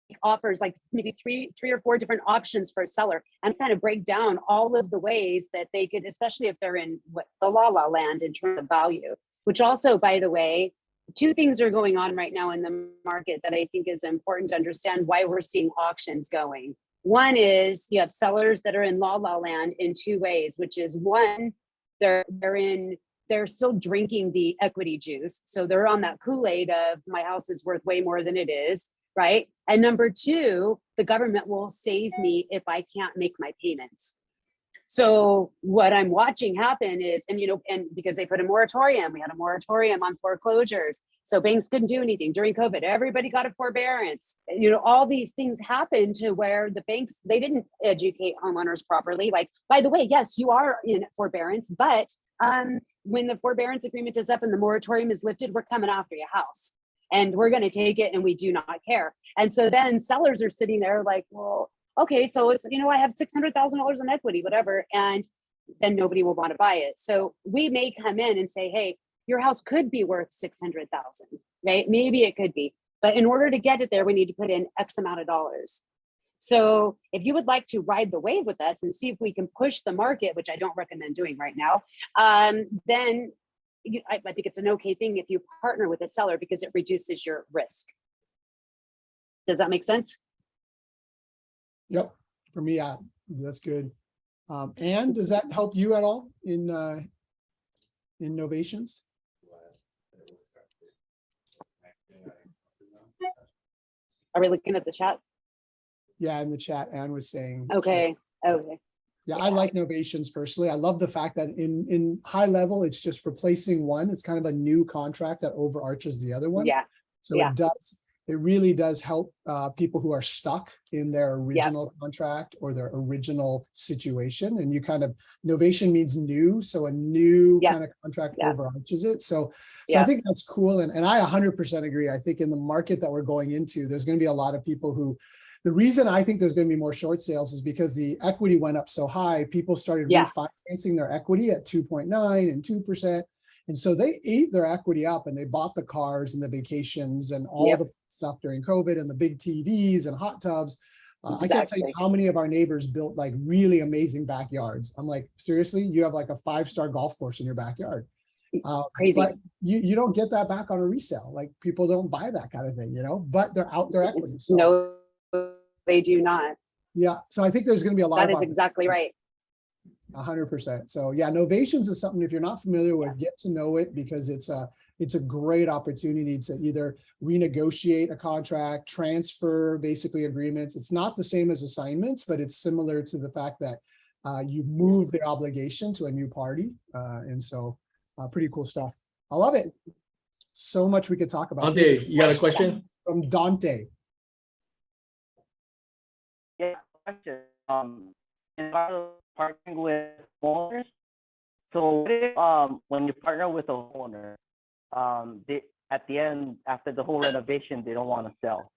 make offers like maybe three or four different options for a seller and kind of break down all of the ways that they could, especially if they're in the la la land in terms of value, which also, by the way, two things are going on right now in the market that I think is important to understand why we're seeing auctions going. One is you have sellers that are in la la land in two ways, which is one, they're still drinking the equity juice. So they're on that Kool-Aid of my house is worth way more than it is, right? And number two, the government will save me if I can't make my payments. So what I'm watching happen is, and because they put a moratorium, we had a moratorium on foreclosures. So banks couldn't do anything during COVID. Everybody got a forbearance. All these things happened to where the banks, they didn't educate homeowners properly. Like, by the way, yes, you are in forbearance, but when the forbearance agreement is up and the moratorium is lifted, we're coming after your house and we're going to take it and we do not care. And so then sellers are sitting there like, well, okay, so it's, I have $600,000 in equity, whatever, and then nobody will want to buy it. So we may come in and say, hey, your house could be worth 600,000, right? Maybe it could be, but in order to get it there, we need to put in X amount of dollars. So if you would like to ride the wave with us and see if we can push the market, which I don't recommend doing right now, then I think it's an okay thing if you partner with a seller because it reduces your risk. Does that make sense? Yep. For me, that's good. And does that help you at all in Novations? Are we looking at the chat? Yeah, in the chat, Anne was saying. Okay. Okay. Yeah, I like Novations personally. I love the fact that in high level, it's just replacing one. It's kind of a new contract that overarches the other one. Yeah. So it really does help people who are stuck in their original contract or their original situation. And Novation means new. So a new kind of contract overarches it. So I think that's cool. And I 100% agree. I think in the market that we're going into, there's going to be a lot of people who, the reason I think there's going to be more short sales is because the equity went up so high, people started refinancing their equity at 2.9 and 2%. And so they ate their equity up and they bought the cars and the vacations and all the stuff during COVID and the big TVs and hot tubs. I can't tell you how many of our neighbors built like really amazing backyards. I'm like, seriously, you have like a 5-star golf course in your backyard. Crazy. But you don't get that back on a resale. Like people don't buy that kind of thing, but they're out their equity. So, no, they do not. Yeah. So I think there's going to be a lot That is exactly right. 100%. So yeah, Novations is something, if you're not familiar with, get to know it because it's a great opportunity to either renegotiate a contract, transfer basically agreements. It's not the same as assignments, but it's similar to the fact that you move the obligation to a new party. And so pretty cool stuff. I love it. So much we could talk about. Dante, you got a question? From Dante. Yeah, question. In partnering with owners, so what if, when you partner with a owner, they at the end after the whole renovation they don't want to sell?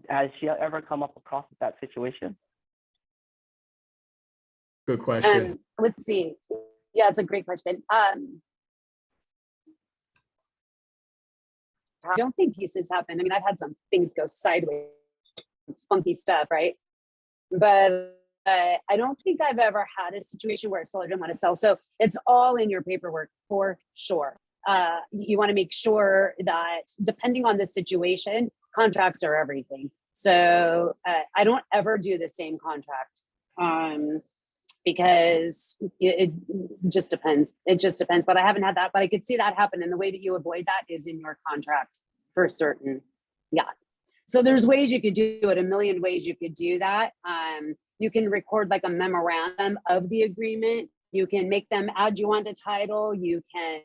Has she ever come up across that situation? Good question. Let's see. Yeah, it's a great question. I don't think pieces happen. I mean, I've had some things go sideways, funky stuff, right? But I don't think I've ever had a situation where a seller didn't want to sell. So it's all in your paperwork for sure. You want to make sure that depending on the situation, contracts are everything. So I don't ever do the same contract because it just depends. It just depends. But I haven't had that. But I could see that happen. And the way that you avoid that is in your contract for certain. Yeah. So there's ways you could do it, a million ways you could do that. You can record like a memorandum of the agreement. You can make them add you onto title. You can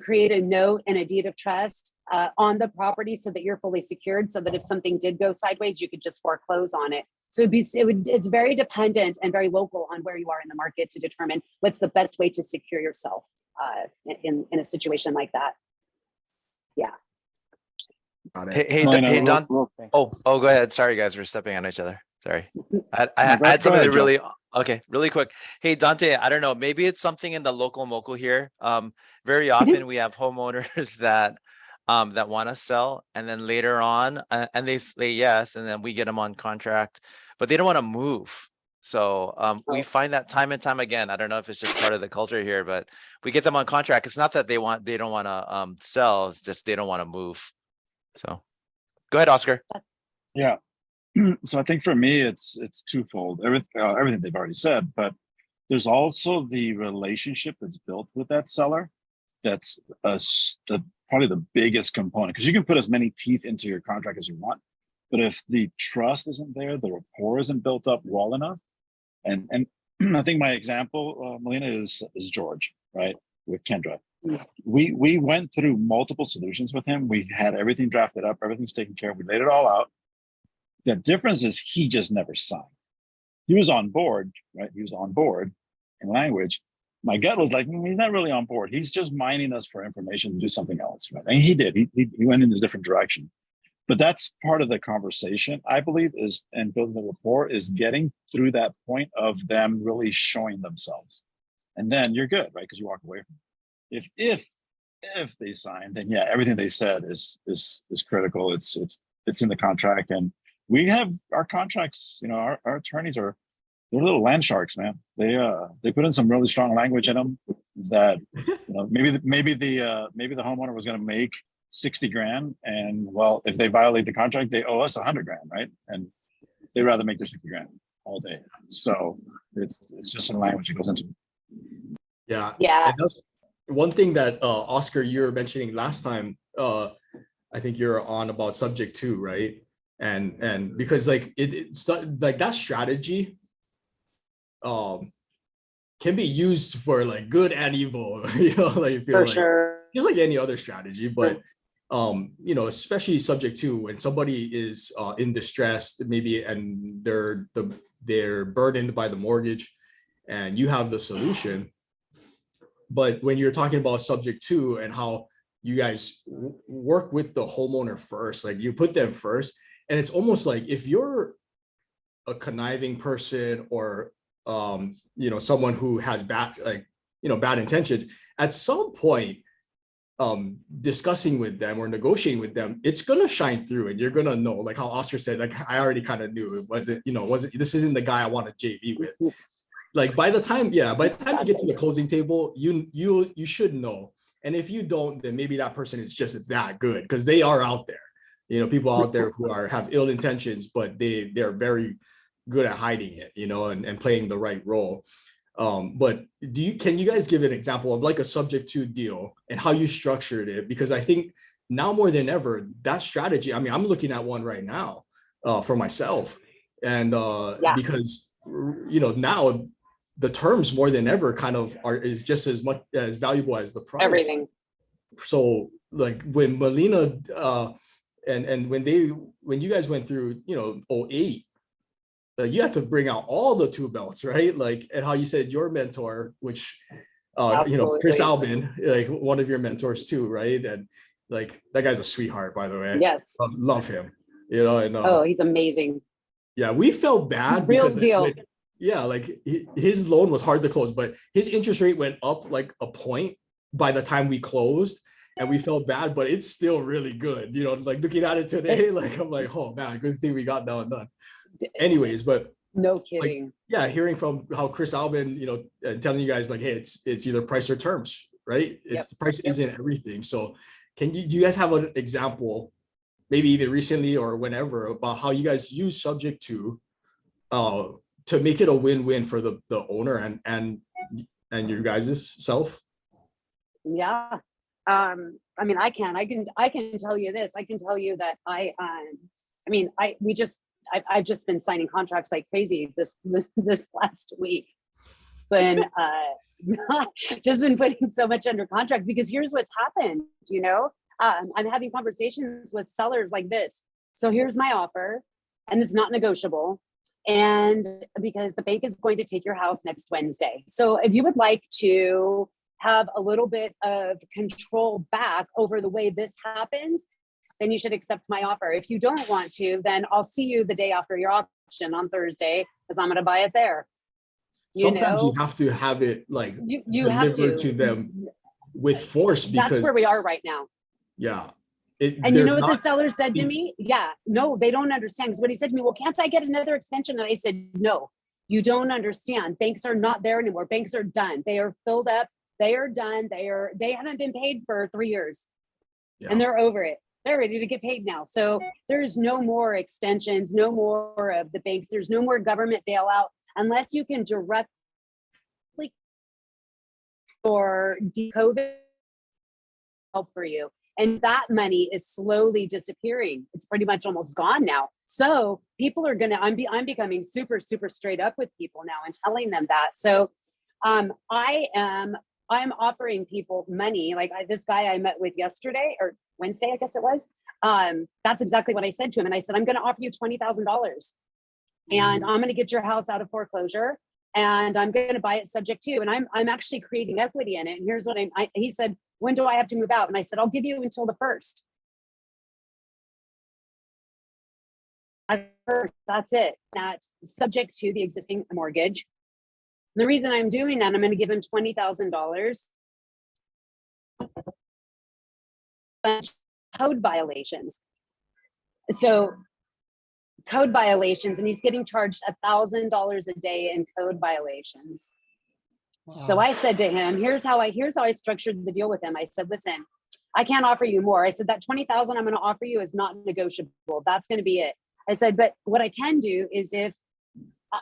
create a note and a deed of trust on the property so that you're fully secured, so that if something did go sideways, you could just foreclose on it. So it's very dependent and very local on where you are in the market to determine what's the best way to secure yourself in a situation like that. Yeah. Hey, Don. Oh, go ahead. Sorry, guys, we're stepping on each other. Sorry. I had something to really, really quick. Hey, Dante, I don't know, maybe it's something in the local moco here. Very often we have homeowners that want to sell, and then later on, and they say yes, and then we get them on contract, but they don't want to move. So we find that time and time again. I don't know if it's just part of the culture here, but we get them on contract. It's not that they don't want to sell, it's just they don't want to move. So go ahead, Oscar. Yeah. So I think for me, it's twofold. Everything they've already said, but there's also the relationship that's built with that seller. That's probably the biggest component, because you can put as many teeth into your contract as you want, but if the trust isn't there, the rapport isn't built up well enough, and I think my example, Melina, is George, right? With Kendra. Yeah. We went through multiple solutions with him. We had everything drafted up, everything's taken care of. We laid it all out. The difference is he just never signed. He was on board, right? He was on board in language. My gut was like, he's not really on board. He's just mining us for information to do something else, right? And he did. He went in a different direction. But that's part of the conversation, I believe, is, and building the rapport, is getting through that point of them really showing themselves. And then you're good, right? Because you walk away from it. If they sign, then yeah, everything they said is critical. It's in the contract, and we have our contracts. You know, our attorneys they're little land sharks, man. They put in some really strong language in them that, you know, maybe the homeowner was going to make 60 grand, and well, if they violate the contract, they owe us 100 grand, right? And they'd rather make their 60 grand all day. So it's just some language that goes into it. Yeah. And that's one thing that Oscar, you were mentioning last time. I think you're on about subject to, right? And because like it's like that strategy can be used for like good and evil, you know, like if you're For like, sure. just like any other strategy, but you know, especially subject to when somebody is in distress, maybe, and they're burdened by the mortgage, and you have the solution. But when you're talking about subject to and how you guys work with the homeowner first, like you put them first, and it's almost like if you're a conniving person or you know, someone who has bad, like, you know, bad intentions, at some point discussing with them or negotiating with them, it's gonna shine through, and you're gonna know, like how Oscar said, like I already kind of knew it wasn't, you know, this isn't the guy I want to JV with. Like by the time you get to the closing table, you should know. And if you don't, then maybe that person is just that good, because they are out there, you know, people out there who have ill intentions, but they're very good at hiding it, you know, and playing the right role. But can you guys give an example of like a subject to deal and how you structured it? Because I think now more than ever, that strategy, I mean, I'm looking at one right now for myself. And because, you know, now the terms more than ever kind of is just as much as valuable as the price. Everything. So like when Melina and when you guys went through, you know, 08, you have to bring out all the two belts, right? Like, and how you said your mentor, which you know, Chris Albin, like one of your mentors too, right? And like that guy's a sweetheart, by the way. Yes. Love him, you know. And oh, he's amazing. Yeah, we felt bad Real because deal. yeah, like his loan was hard to close, but his interest rate went up like a point by the time we closed, and we felt bad, but it's still really good, you know. Like looking at it today, like I'm like, oh man, good thing we got that one done. Anyways, but no kidding. Like, yeah, hearing from how Chris Albin, you know, telling you guys like, hey, it's either price or terms, right? It's the price isn't everything. So do you guys have an example, maybe even recently or whenever, about how you guys use subject to make it a win-win for the owner and your guys' self? Yeah. I mean, I can tell you this. I can tell you that I've just been signing contracts like crazy this last week. When just been putting so much under contract, because here's what's happened, you know. I'm having conversations with sellers like this. So here's my offer, and it's not negotiable. And because the bank is going to take your house next Wednesday. So if you would like to have a little bit of control back over the way this happens, then you should accept my offer. If you don't want to, then I'll see you the day after your auction on Thursday, because I'm going to buy it there. Sometimes you have to have it like you have to them with force, because that's where we are right now. Yeah. And you know what the seller said to me? Yeah, no, they don't understand. Because what he said to me, well, can't I get another extension? And I said, no, you don't understand. Banks are not there anymore. Banks are done. They are filled up. They are done. They haven't been paid for 3 years, and they're over it. They're ready to get paid now. So there's no more extensions, no more of the banks. There's no more government bailout unless you can directly or decode help for you. And that money is slowly disappearing. It's pretty much almost gone now. So people are gonna, I'm becoming super, super straight up with people now and telling them that. So I'm offering people money. Like this guy I met with yesterday or Wednesday, I guess it was. That's exactly what I said to him. And I said, I'm gonna offer you $20,000 and I'm gonna get your house out of foreclosure and I'm gonna buy it subject to, and I'm actually creating equity in it. And here's what he said, when do I have to move out? And I said, I'll give you until the 1st. That's it. That's subject to the existing mortgage. And the reason I'm doing that, I'm going to give him $20,000 code violations. So code violations, and he's getting charged $1,000 a day in code violations. Wow. So I said to him, here's how I structured the deal with him. I said, listen, I can't offer you more. I said that 20,000 I'm going to offer you is not negotiable. That's going to be it. I said, but what I can do is if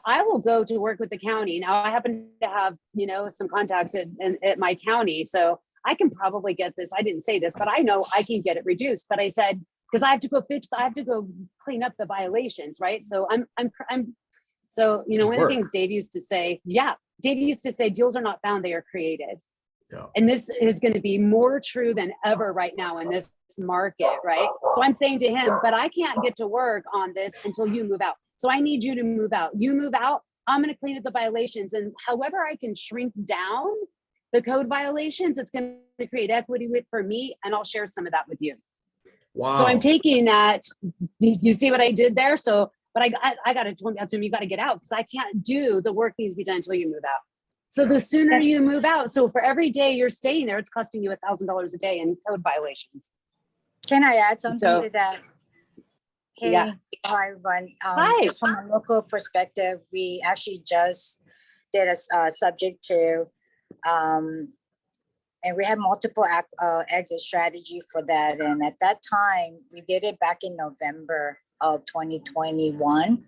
I will go to work with the county. Now I happen to have, some contacts at my county. So I can probably get this. I didn't say this, but I know I can get it reduced. But I said, because I have to go clean up the violations. Right. So so, one of the things Dave used to say, deals are not found, they are created. Yeah. And this is going to be more true than ever right now in this market, right? So I'm saying to him, but I can't get to work on this until you move out. So I need you to move out. You move out, I'm going to clean up the violations. And however I can shrink down the code violations, it's going to create equity for me, and I'll share some of that with you. Wow. So I'm taking that. You see what I did there? So, but I got to tell him, you got to get out because I can't do the work needs to be done until you move out. So the sooner you move out, so for every day you're staying there, it's costing you $1,000 a day in code violations. Can I add something to that? Hey, yeah. Hi, everyone. Hi. Just from a local perspective, we actually just did a subject to, and we had multiple exit strategy for that. And at that time, we did it back in November of 2021.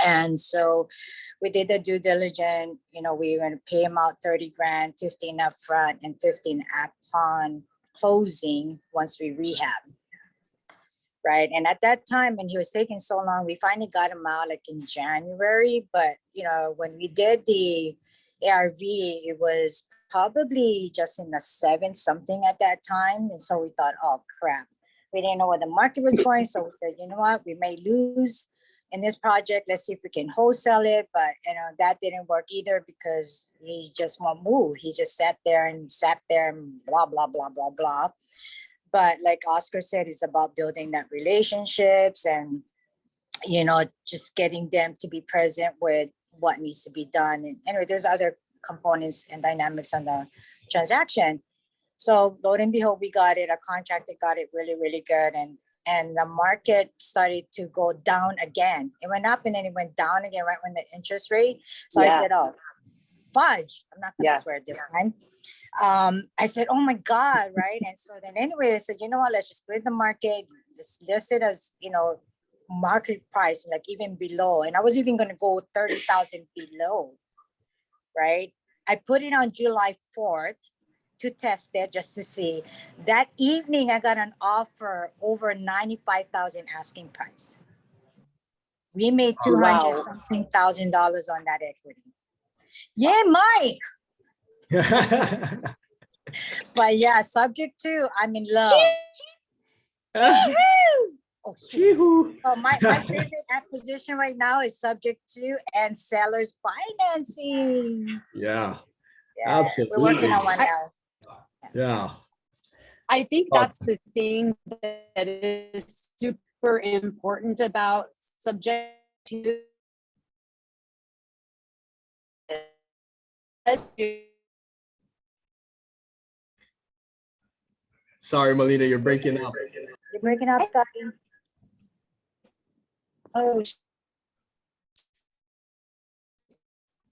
And so we did the due diligence, we were going to pay him out 30 grand, 15 up front and 15 upon closing once we rehab. Right. And at that time, when he was taking so long, we finally got him out like in January. But, when we did the ARV, it was probably just in the 7 something at that time. And so we thought, oh, crap. We didn't know where the market was going. So we said, you know what, we may lose in this project. Let's see if we can wholesale it. But, that didn't work either because he just won't move. He just sat there and blah, blah, blah, blah, blah. But like Oscar said, it's about building that relationships and, just getting them to be present with what needs to be done. And anyway, there's other components and dynamics on the transaction. So lo and behold, we got it. Our contractor got it really, really good. And the market started to go down again. It went up and then it went down again right when the interest rate. So I said, oh, fudge. I'm not going to swear this time. I said, oh my God, right? And so then anyway, I said, you know what, let's just put it in the market, just list it as, market price, like even below. And I was even going to go 30,000 below, right? I put it on July 4th to test it just to see. That evening, I got an offer over 95,000 asking price. We made 200 something $1,000 on that equity. Yeah, Mike. But yeah, subject to, I'm in love. So my favorite acquisition right now is subject to and seller's financing. Yeah, absolutely. We're working on one now. Yeah. I think that's the thing that is super important about subject to. Sorry, Melina, you're breaking up. You're breaking up, Scotty. Oh,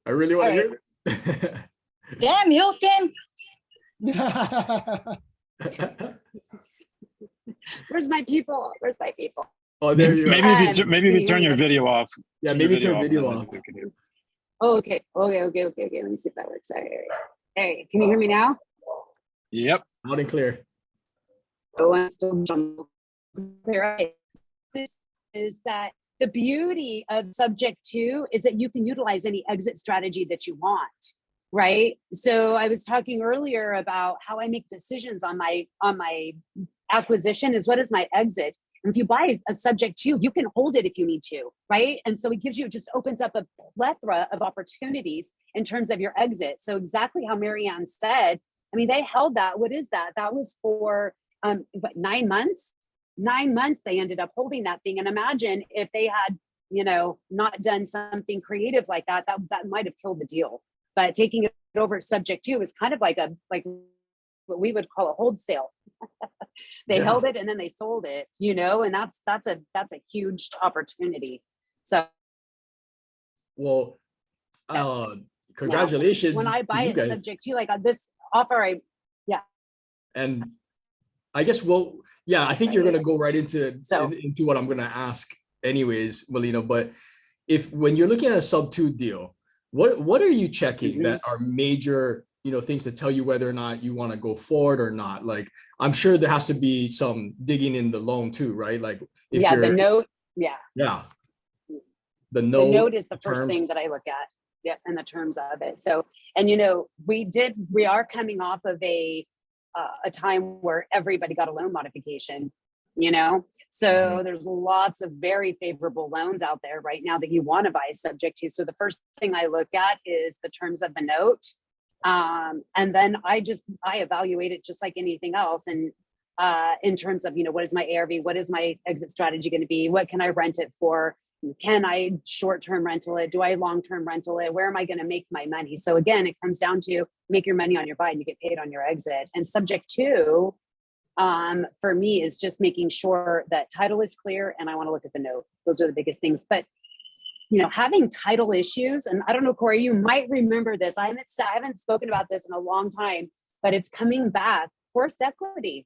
I really want to hear this. Damn, Hilton. Where's my people? Where's my people? Oh, there you are. Maybe if you turn your video off. Yeah, maybe turn video off. Oh, okay. Okay. Let me see if that works. Hey, can you hear me now? Yep. Loud and clear. Oh, I'm still clear. Right. is that the beauty of subject to is that you can utilize any exit strategy that you want, right? So I was talking earlier about how I make decisions on my acquisition is what is my exit. And if you buy a subject to, you can hold it if you need to, right? And so it gives you, just opens up a plethora of opportunities in terms of your exit. So exactly how Marianne said, I mean, they held that. What is that? That was for 9 months. 9 months they ended up holding that thing. And imagine if they had, not done something creative like that, that might have killed the deal. But taking it over subject to is kind of like what we would call a hold sale. They held it and then they sold it, and that's a huge opportunity. So, well, congratulations. When I buy you it guys. subject to, like this offer, and I guess, I think you're going to go right into what I'm going to ask anyways, Melina, but when you're looking at a sub 2 deal, what are you checking that are major, things to tell you whether or not you want to go forward or not? Like, I'm sure there has to be some digging in the loan too, right? Like the note. The note is the first thing that I look at. Yep. And the terms of it. So, and we are coming off of a time where everybody got a loan modification, so there's lots of very favorable loans out there right now that you want to buy subject to. So the first thing I look at is the terms of the note. And then I evaluate it just like anything else. And in terms of, what is my ARV? What is my exit strategy going to be? What can I rent it for? Can I short-term rental it? Do I long-term rental it? Where am I going to make my money? So again, it comes down to make your money on your buy and you get paid on your exit. And subject to, for me, is just making sure that title is clear and I want to look at the note. Those are the biggest things. But having title issues, and I don't know, Corey, you might remember this. I haven't spoken about this in a long time, but it's coming back. Forced equity.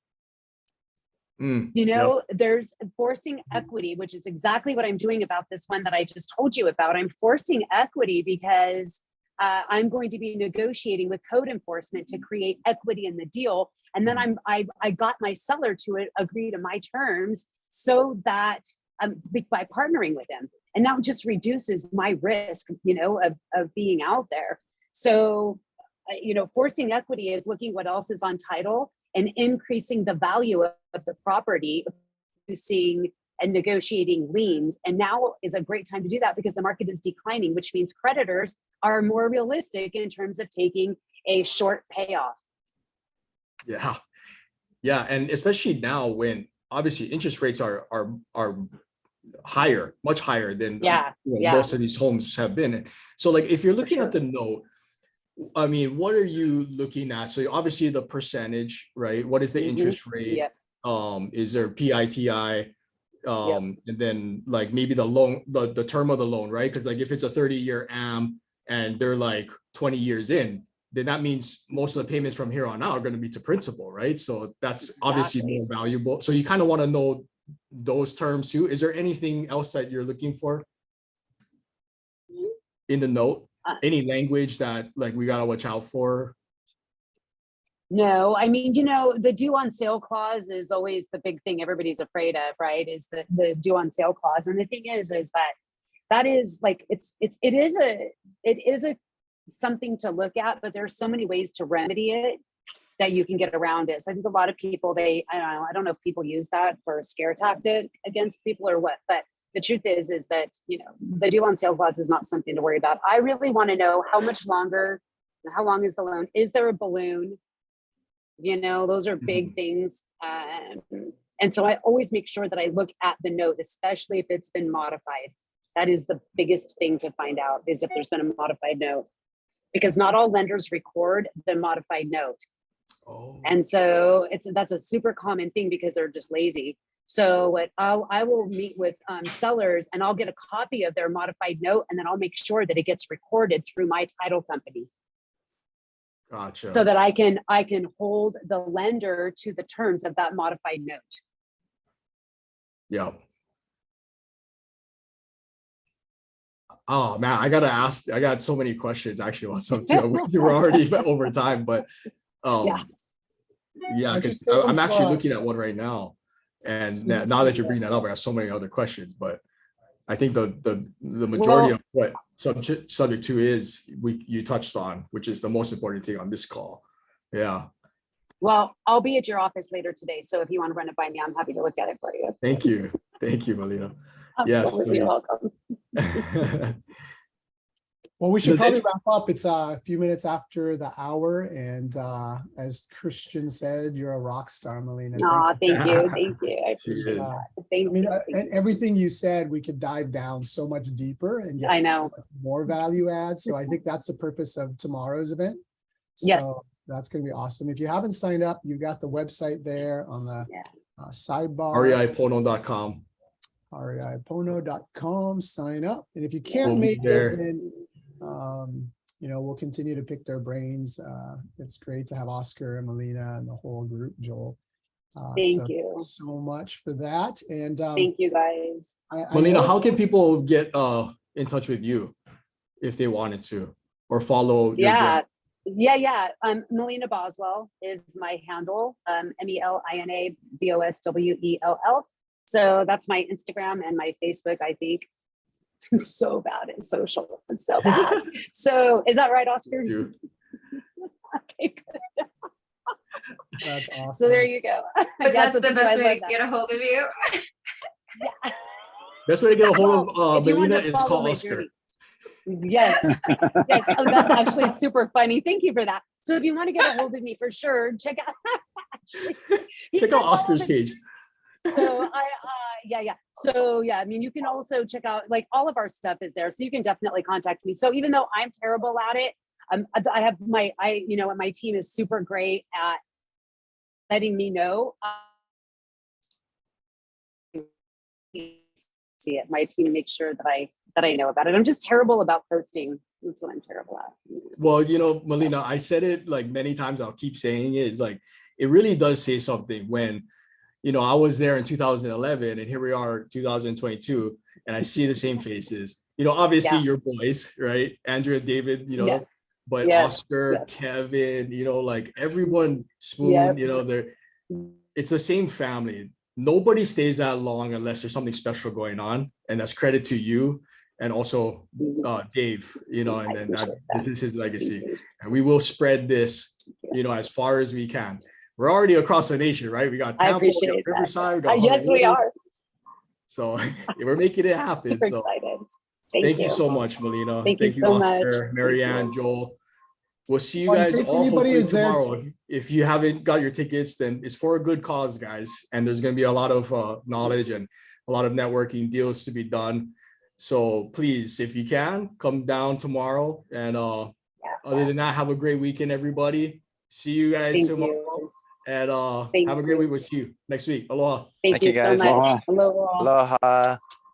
There's forcing equity, which is exactly what I'm doing about this one that I just told you about. I'm forcing equity because I'm going to be negotiating with code enforcement to create equity in the deal. And then I got my seller to agree to my terms so that by partnering with them. And now it just reduces my risk, of being out there. So, forcing equity is looking what else is on title and increasing the value of the property, reducing and negotiating liens. And now is a great time to do that because the market is declining, which means creditors are more realistic in terms of taking a short payoff. Yeah. And especially now when obviously interest rates are higher, much higher than most of these homes have been. So like, if you're looking at the note, I mean, what are you looking at? So obviously the percentage, right? What is the interest rate? Is there PITI? And then like maybe the loan, the term of the loan, right? Because like if it's a 30-year AM and they're like 20 years in, then that means most of the payments from here on out are going to be to principal, right? So that's obviously more valuable. So you kind of want to know those terms too. Is there anything else that you're looking for in the note? Any language that like we gotta watch out for? No, I mean, the due on sale clause is always the big thing everybody's afraid of, right? Is the due on sale clause. And the thing is that is like, it is a something to look at, but there's so many ways to remedy it that you can get around it. So I think a lot of people, I don't know if people use that for a scare tactic against people or what, but the truth is that, the due on sale clause is not something to worry about. I really want to know how much longer, how long is the loan? Is there a balloon? Those are big things. And so I always make sure that I look at the note, especially if it's been modified. That is the biggest thing to find out, is if there's been a modified note, because not all lenders record the modified note. And so that's a super common thing because they're just lazy. So I will meet with sellers and I'll get a copy of their modified note, and then I'll make sure that it gets recorded through my title company. Gotcha. So that I can hold the lender to the terms of that modified note. Yeah. Oh man, I got so many questions actually on some too. We're already over time, but because I'm actually looking at one right now. And now that you bring that up, I have so many other questions, but I think the majority of what subject 2 is you touched on, which is the most important thing on this call. Yeah. Well, I'll be at your office later today, so if you want to run it by me, I'm happy to look at it for you. Thank you, Melina. Absolutely, you're welcome. Well, we should probably wrap up. It's a few minutes after the hour. And as Christian said, you're a rock star, Melina. Thank you. Thank you. I appreciate that. Thank you. And everything you said, we could dive down so much deeper and get so much more value add. So I think that's the purpose of tomorrow's event. So yes. That's going to be awesome. If you haven't signed up, you've got the website there on the sidebar. reipono.com. reipono.com. Sign up. And if you can't make it, then we'll continue to pick their brains. It's great to have Oscar and Melina and the whole group, Joel. Thank you so much for that. And thank you guys. Melina, how can people get in touch with you if they wanted to, or follow your journey? Melina Boswell is my handle. Melina Boswell. So that's my Instagram and my Facebook, I think. I'm so bad at social. I'm so bad. So is that right, Oscar? Okay, good. That's awesome. So there you go. But that's the best way to get a hold of you. Best way to get a hold of Melina is call Oscar. Yes. Yes. Oh, that's actually super funny. Thank you for that. So if you want to get a hold of me for sure, check out Oscar's page. So I mean, you can also check out, like, all of our stuff is there, so you can definitely contact me. So even though I'm terrible at it, I have my team is super great at letting me know. See it. My team makes sure that I know about it. I'm just terrible about posting. That's what I'm terrible at. Well, Melina, I said it like many times. I'll keep saying it. Is like, it really does say something when, I was there in 2011 and here we are 2022 and I see the same faces, obviously your boys, right? Andrew and David, but Oscar, Kevin, like everyone, Spoon, it's the same family. Nobody stays that long unless there's something special going on. And that's credit to you. And also Dave, and then this is his legacy. And we will spread this, as far as we can. We're already across the nation, right? We got Tampa, we got Riverside, we got yes, we are. So we're making it happen. Super excited. Thank you so much, Melina. Thank you so Oscar, much. Marianne, Joel. We'll see you guys all hopefully tomorrow. If you haven't got your tickets, then it's for a good cause, guys. And there's going to be a lot of knowledge and a lot of networking deals to be done. So please, if you can, come down tomorrow. And other than that, have a great weekend, everybody. See you guys tomorrow. And have a great week. We'll see you next week. Aloha. Thank you so guys. much. Aloha. Aloha.